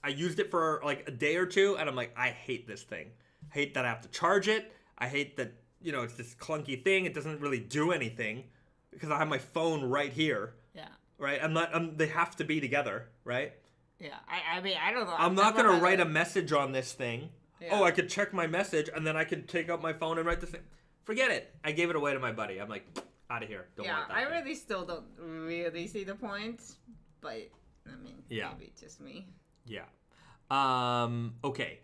I used it for like a day or two, and I'm like, I hate this thing. I hate that I have to charge it. I hate that, it's this clunky thing. It doesn't really do anything because I have my phone right here. Yeah. Right? They have to be together, right? Yeah. I mean, I don't know. I'm not going to write a message on this thing. Yeah. Oh, I could check my message, and then I could take out my phone and write this thing. Forget it. I gave it away to my buddy. I'm like, out of here. Don't want that. I really still don't really see the point, but I mean, maybe it's just me. Yeah. Okay.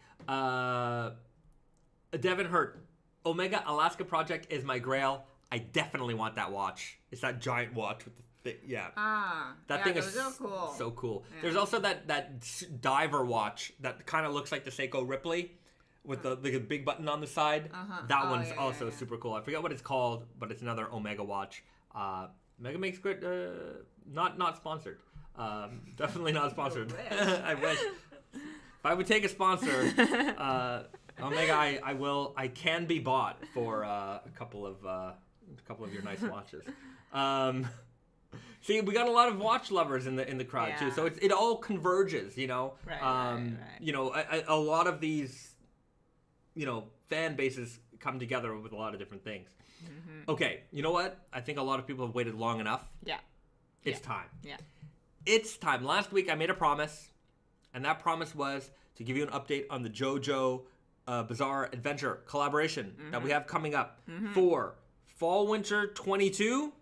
Devin Hurt. Omega Alaska Project is my grail. I definitely want that watch. It's that giant watch with the thing. Yeah. That thing is so cool. So cool. Yeah. There's also that diver watch that kind of looks like the Seiko Ripley. With the big button on the side. That one's also super cool. I forget what it's called, but it's another Omega watch. Omega makes great... not sponsored. Definitely not sponsored. I wish. If I would take a sponsor, Omega, I can be bought for a couple of your nice watches. See, we got a lot of watch lovers in the crowd too, so it all converges. Right. A lot of these... fan bases come together with a lot of different things. Mm-hmm. Okay, you know what? I think a lot of people have waited long enough. Yeah. It's time. Yeah. It's time. Last week I made a promise, and that promise was to give you an update on the JoJo Bizarre Adventure collaboration that we have coming up for Fall/Winter 22.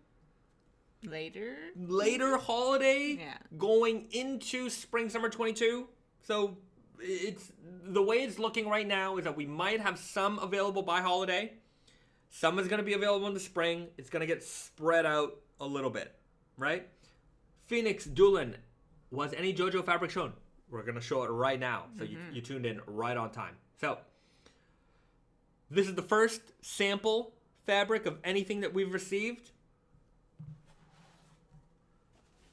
Later holiday. Yeah. Going into Spring/Summer 22. So... it's the way it's looking right now is that we might have some available by holiday. Some is going to be available in the spring. It's going to get spread out a little bit, right? Phoenix Doolin, was any JoJo fabric shown? We're going to show it right now. So you tuned in right on time. So this is the first sample fabric of anything that we've received.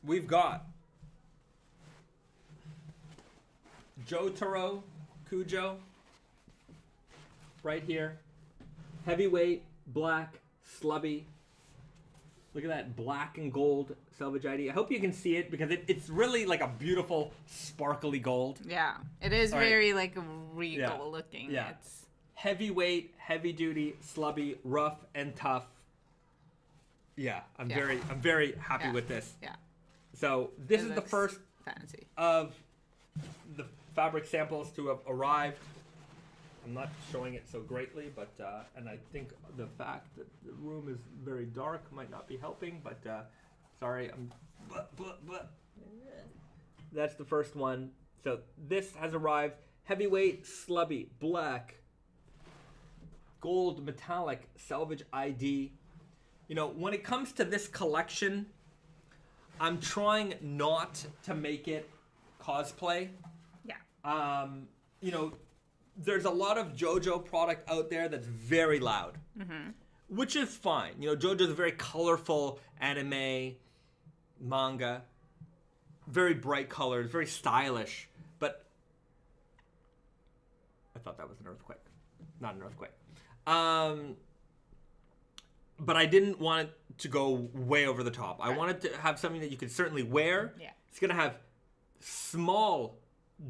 We've got Jotaro Kujo right here. Heavyweight, black, slubby. Look at that black and gold Selvedge ID. I hope you can see it because it's really like a beautiful sparkly gold. Yeah, it is very like regal looking. Yeah. It's heavyweight, heavy duty, slubby, rough and tough. Yeah, I'm very happy with this. Yeah. So this is the first fancy of the fabric samples to have arrived. I'm not showing it so greatly, but and I think the fact that the room is very dark might not be helping, but sorry, that's the first one. So this has arrived. Heavyweight, slubby, black, gold, metallic, Selvedge ID. You know, when it comes to this collection, I'm trying not to make it cosplay. Yeah. You know, there's a lot of JoJo product out there that's very loud, which is fine. You know, JoJo's a very colorful anime manga, very bright colors, very stylish. But I thought that was an earthquake, not an earthquake. But I didn't want it to go way over the top. I wanted to have something that you could certainly wear. Yeah. It's gonna have small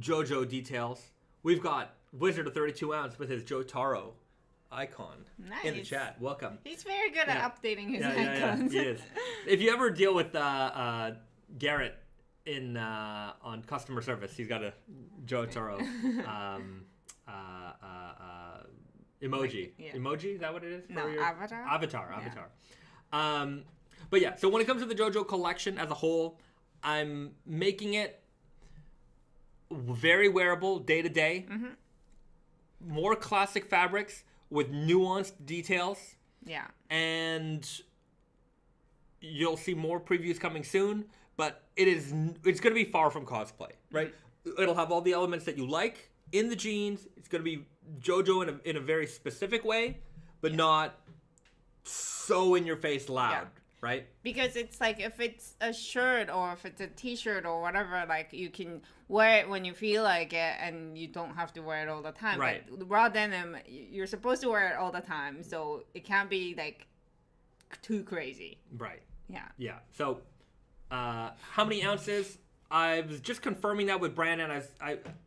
JoJo details. We've got Wizard of 32 ounce with his Jotaro icon in the chat. Welcome. He's very good at updating his icons. He is. If you ever deal with Garrett in on customer service, he's got a Jotaro emoji. Emoji, is that what it is? No, avatar. Avatar. But yeah, so when it comes to the JoJo collection as a whole, I'm making it very wearable day to day. More classic fabrics with nuanced details. Yeah. And you'll see more previews coming soon, but it's going to be far from cosplay, right? It'll have all the elements that you like in the jeans. It's going to be JoJo in a very specific way, but not so in your face loud, right? Because it's like if it's a shirt or if it's a t-shirt or whatever, like you can wear it when you feel like it and you don't have to wear it all the time. Right. But raw denim, you're supposed to wear it all the time, so it can't be like too crazy. Right. Yeah. Yeah. So how many ounces? I was just confirming that with Brandon.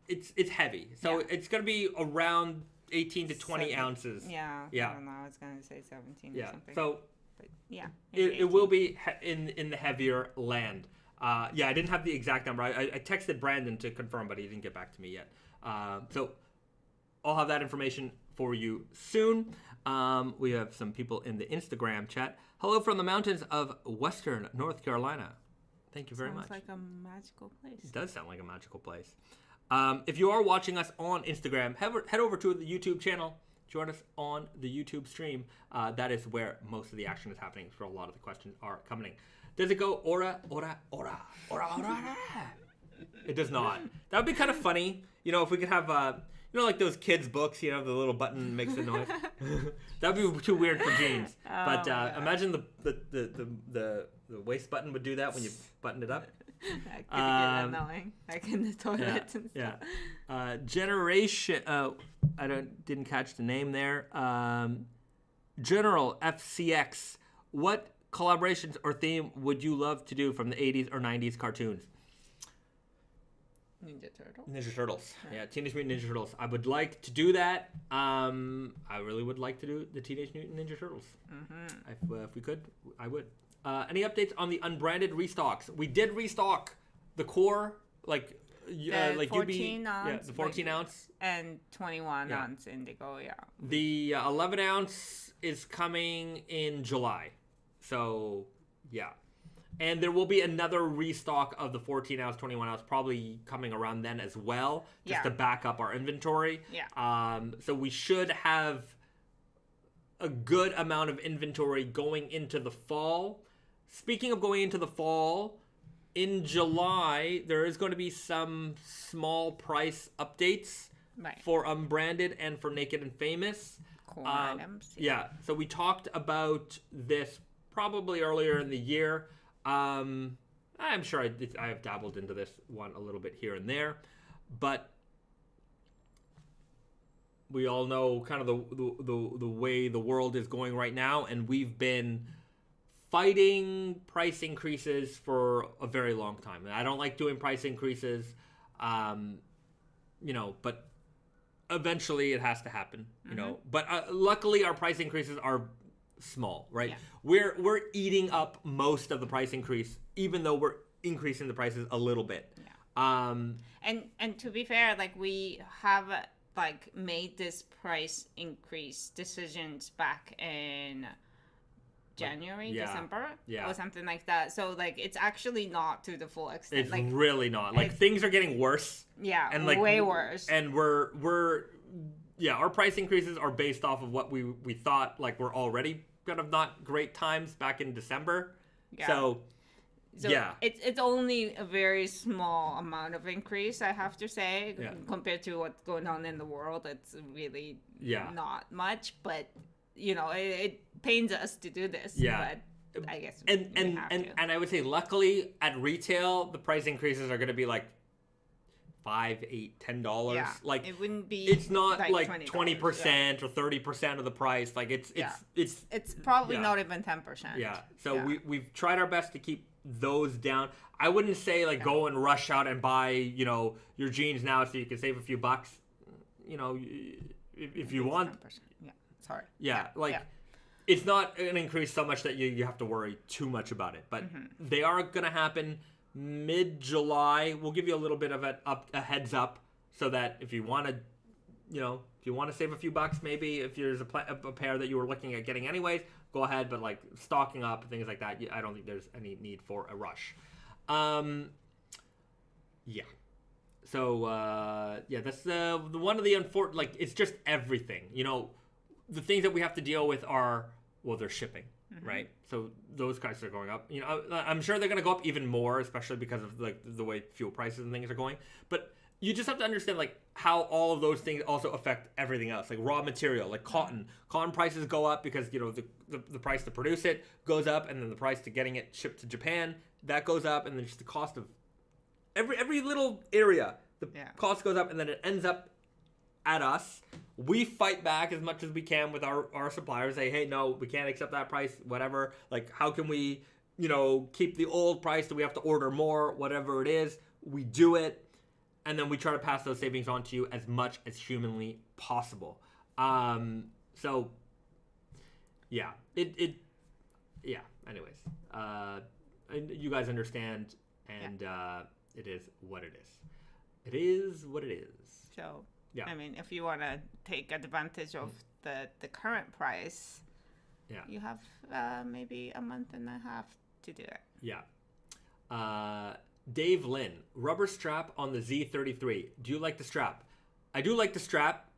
It's heavy. So it's going to be around 18 to 20 ounces. Yeah. Yeah. I don't know. I was going to say 17 or something. So but yeah. It will be in the heavier land. I didn't have the exact number. I texted Brandon to confirm, but he didn't get back to me yet. So I'll have that information for you soon. We have some people in the Instagram chat. Hello from the mountains of Western North Carolina. Thank you very much. Sounds like a magical place. It does sound like a magical place. If you are watching us on Instagram, head over to the YouTube channel. Join us on the YouTube stream. That is where most of the action is happening, so a lot of the questions are coming. Does it go ora, ora, ora, ora, ora? It does not. That would be kind of funny. You know, if we could have, like those kids' books, the little button makes the noise. That would be too weird for jeans. But imagine the waist button would do that when you buttoned it up. That could get annoying, like in the toilet and stuff. Generation. I didn't catch the name there. General FCX. What collaborations or theme would you love to do from the 80s or 90s cartoons? Ninja Turtles. Yeah, Teenage Mutant Ninja Turtles. I would like to do that. I really would like to do the Teenage Mutant Ninja Turtles. If we could, I would. Any updates on the unbranded restocks? We did restock the core, like 14 ounce, the 14 ounce and 21 ounce Indigo. Yeah. The 11 ounce is coming in July, so yeah. And there will be another restock of the 14 ounce, 21 ounce, probably coming around then as well, just to back up our inventory. Yeah. So we should have a good amount of inventory going into the fall. Speaking of going into the fall, in July, there is going to be some small price updates for unbranded and for Naked and Famous. Cool items. Yeah. So we talked about this probably earlier in the year. I'm sure I have dabbled into this one a little bit here and there, but we all know kind of the way the world is going right now, and we've been fighting price increases for a very long time. And I don't like doing price increases, but eventually it has to happen, you know. But luckily our price increases are small, right? Yeah. We're eating up most of the price increase, even though we're increasing the prices a little bit. Yeah. And to be fair, like we have made this price increase decisions back in January, December, or something like that. So it's actually not to the full extent. It's really not. Things are getting worse. Yeah, and way worse. And our price increases are based off of what we thought were already kind of not great times back in December. Yeah. So So it's only a very small amount of increase, I have to say, compared to what's going on in the world. It's really not much, but it pains us to do this. Yeah. But I guess and I would say luckily at retail the price increases are going to be like $5, $8, $10. Yeah, like it wouldn't be. It's not like 20% or 30% of the price. Like it's probably not even 10%. Yeah. So we've tried our best to keep those down. I wouldn't say like go and rush out and buy your jeans now so you can save a few bucks. If you want. 10%. Yeah. Sorry. Yeah. It's not an increase so much that you have to worry too much about it, but they are going to happen mid-July. We'll give you a little bit of a heads up so that if you want to, save a few bucks, maybe if there's a pair that you were looking at getting anyways, go ahead. But like stocking up and things like that, I don't think there's any need for a rush. Yeah. So that's the one of the unfortunate. Like it's just everything. The things that we have to deal with are, they're shipping, right? So those prices are going up. I'm sure they're going to go up even more, especially because of like the way fuel prices and things are going. But you just have to understand like how all of those things also affect everything else, like raw material, like cotton. Cotton prices go up because the price to produce it goes up, and then the price to getting it shipped to Japan that goes up, and then just the cost of every little area, the cost goes up, and then it ends up at us. We fight back as much as we can with our suppliers. Say, hey, no, we can't accept that price, whatever. Like, how can we, keep the old price? Do we have to order more? Whatever it is, we do it. And then we try to pass those savings on to you as much as humanly possible. So, yeah. Anyways. You guys understand, and it is what it is. It is what it is. So... Yeah. I mean, if you want to take advantage of the current price, you have maybe a month and a half to do it. Yeah. Dave Lynn, rubber strap on the Z33. Do you like the strap? I do like the strap.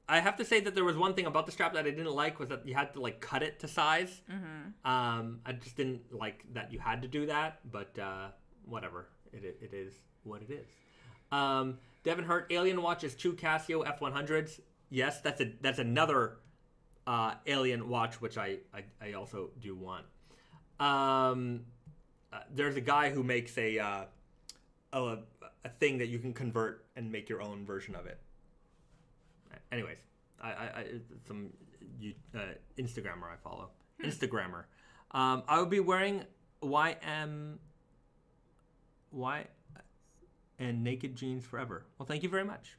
I have to say that there was one thing about the strap that I didn't like, was that you had to like cut it to size. I just didn't like that you had to do that, but whatever. It is what it is. Devin Hurt, Alien Watch is 2 Casio F100s. Yes, that's another Alien watch, which I also do want. There's a guy who makes a thing that you can convert and make your own version of it. Anyways, some Instagrammer I follow. Instagrammer. I would be wearing YM and Naked jeans forever. Well, thank you very much.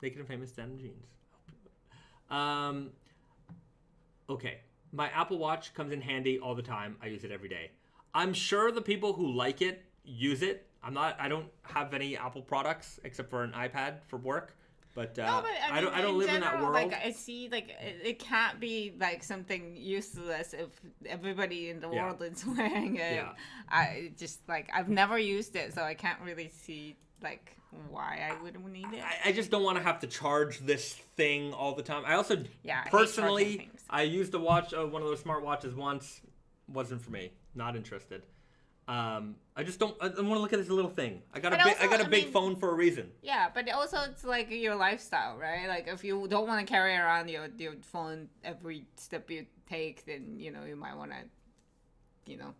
Naked and Famous Denim jeans. Okay. My Apple Watch comes in handy all the time. I use it every day. I'm sure the people who like it use it. I don't have any Apple products except for an iPad for work. But, I don't live in that world. Like, I see, like, it can't be like something useless if everybody in the world is wearing it. Yeah. I've never used it, so I can't really see like why I would need it. I just don't want to have to charge this thing all the time. I also personally I used a watch, one of those smart watches once. Wasn't for me. Not interested. I just don't. I want to look at this little thing. I got a big phone for a reason. Yeah, but also it's like your lifestyle, right? Like if you don't want to carry around your phone every step you take, then you might want to,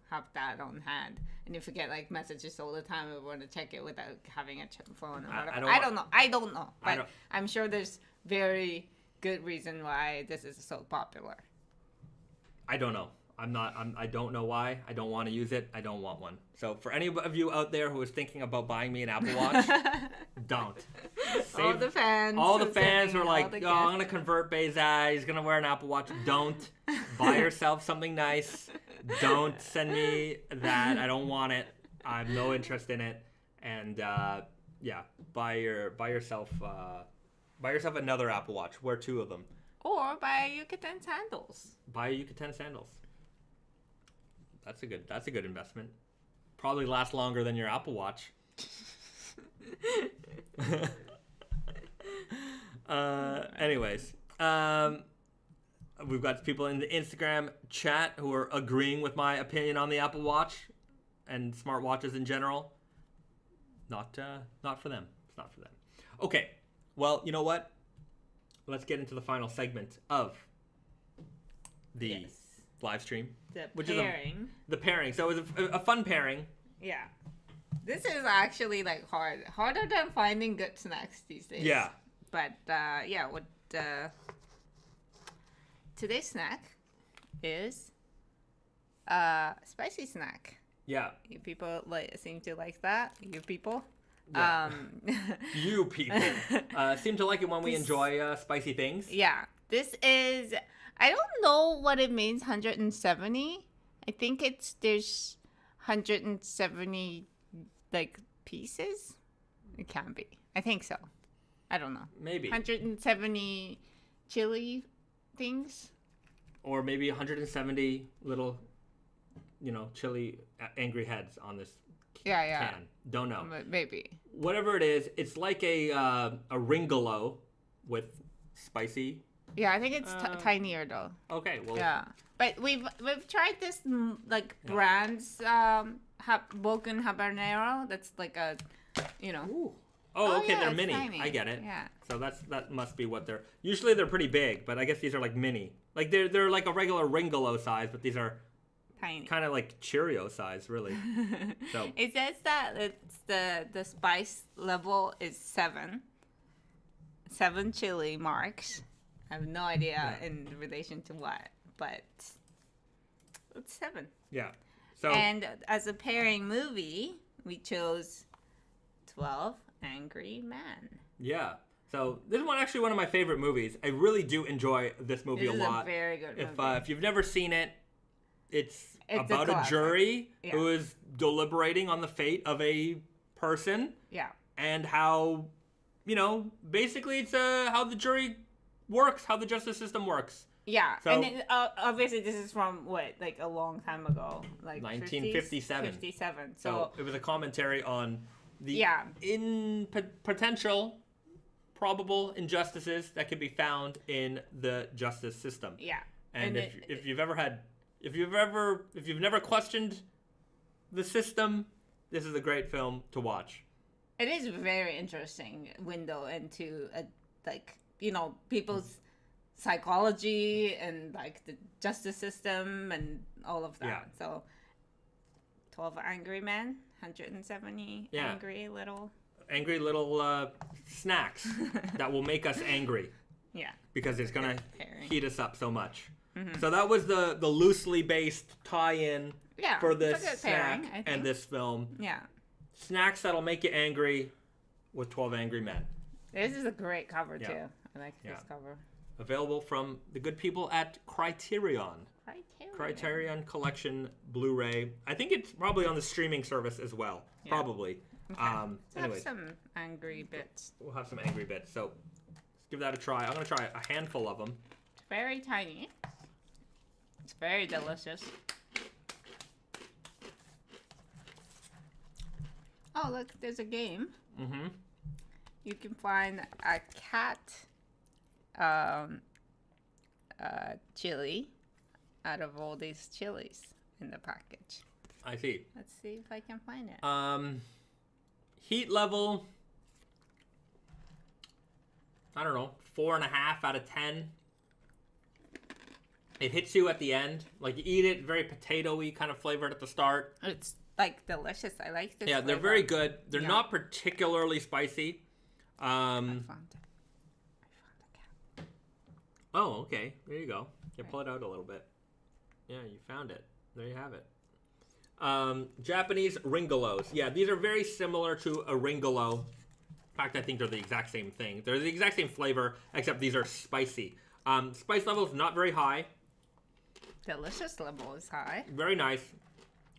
have that on hand. And if you get like messages all the time, you want to check it without having a phone or whatever. I don't know. But I'm sure there's very good reason why this is so popular. I don't know. I don't know why. I don't want to use it. I don't want one. So for any of you out there who is thinking about buying me an Apple Watch, don't. All the fans who are like, I'm going to convert Bezai. He's going to wear an Apple Watch. Don't. Buy yourself something nice. Don't send me that. I don't want it. I have no interest in it. And buy yourself another Apple Watch. Wear 2 of them. Or buy Yucatan sandals. Buy Yucatan sandals. That's a good investment. Probably lasts longer than your Apple Watch. Anyways, We've got people in the Instagram chat who are agreeing with my opinion on the Apple Watch and smartwatches in general. Not for them. It's not for them. Okay. Well, you know what? Let's get into the final segment of the live stream. The pairing. The pairing. So it was a fun pairing. Yeah. This is actually like harder than finding good snacks these days. Yeah. But what today's snack is spicy snack. Yeah. You people seem to like that. You people. Yeah. You people seem to like it when we enjoy spicy things. Yeah. This is. I don't know what it means. 170. I think there's 170 like pieces. It can be. I think so. I don't know. Maybe 170 chili things. Or maybe 170 little, chili angry heads on this can. Don't know. Maybe. Whatever it is, it's like a ringolo with spicy. Yeah, I think it's tinier though. Okay, well. Yeah, but we've tried this brands Vulcan habanero. That's like a, Ooh. Oh, okay, they're mini. Tiny. I get it. Yeah. So that must be what they're. Usually they're pretty big, but I guess these are like mini. Like they're like a regular ringolo size, but these are tiny. Kind of like Cheerio size, really. So it says that it's the spice level is 7 chili marks. I have no idea in relation to what, but it's 7. Yeah. So and as a pairing movie, we chose 12 Angry Men. Yeah. So this is actually one of my favorite movies. I really do enjoy this movie a lot. It's a very good movie. If you've never seen it, it's about a classic. Jury who is deliberating on the fate of a person. Yeah. And how, basically it's how the jury works, how the justice system works. Yeah. So, and then, obviously this is from like a long time ago, like 1957. 57. So it was a commentary on the potential probable injustices that could be found in the justice system. Yeah. And if you've never questioned the system, this is a great film to watch. It is a very interesting window into people's psychology and like the justice system and all of that. Yeah. So 12 Angry Men, 170 angry little snacks that will make us angry. Yeah. Because it's going to heat us up so much. Mm-hmm. So that was the loosely based tie-in for this snack pairing, and this film. Yeah. Snacks that'll make you angry with 12 Angry Men. This is a great cover too. I like this cover. Available from the good people at Criterion. Criterion Collection Blu-ray. I think it's probably on the streaming service as well. Yeah. Probably. Okay. Anyways. Have some angry bits. We'll have some angry bits. So let's give that a try. I'm going to try a handful of them. It's very tiny. It's very delicious. Oh, look, there's a game. Mm-hmm. You can find a cat chili out of all these chilies in the package. I see. Let's see if I can find it. Heat level, I don't know, 4.5 out of 10. It hits you at the end. Like, you eat it, very potato-y kind of flavored at the start. It's, like, delicious. I like this Yeah, they're flavor. very good. They're not particularly spicy. I found the cat. Oh, okay. There you go. Yeah, pull it out a little bit. Yeah, you found it. There you have it. Japanese ringolos. Yeah, these are very similar to a ringolo. In fact, I think they're the exact same thing. They're the exact same flavor, except these are spicy. Spice level is not very high. Delicious level is high. Very nice.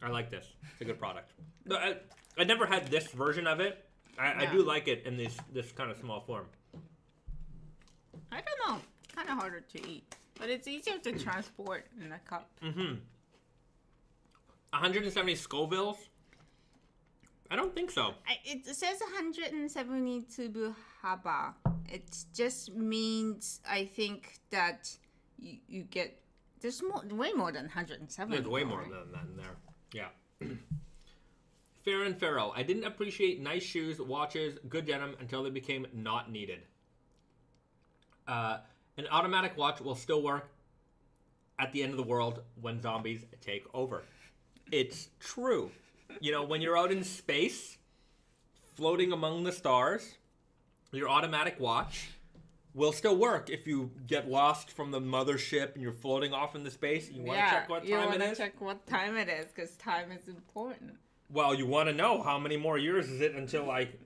I like this. It's a good product. I never had this version of it. I do like it in this kind of small form. I don't know. It's kind of harder to eat. But it's easier to transport in a cup. Mm-hmm. 170 Scovilles? I don't think so. It says 170 tsubu haba. It just means, I think, that you get there's way more than 107. There's way more than that in there. Yeah. Fair and Pharaoh. I didn't appreciate nice shoes, watches, good denim until they became not needed. An automatic watch will still work at the end of the world when zombies take over. It's true. You know, when you're out in space, floating among the stars, your automatic watch will still work if you get lost from the mothership and you're floating off into space. You want to check what time it is? You want to check what time it is because time is important. Well, you want to know how many more years is it until, like,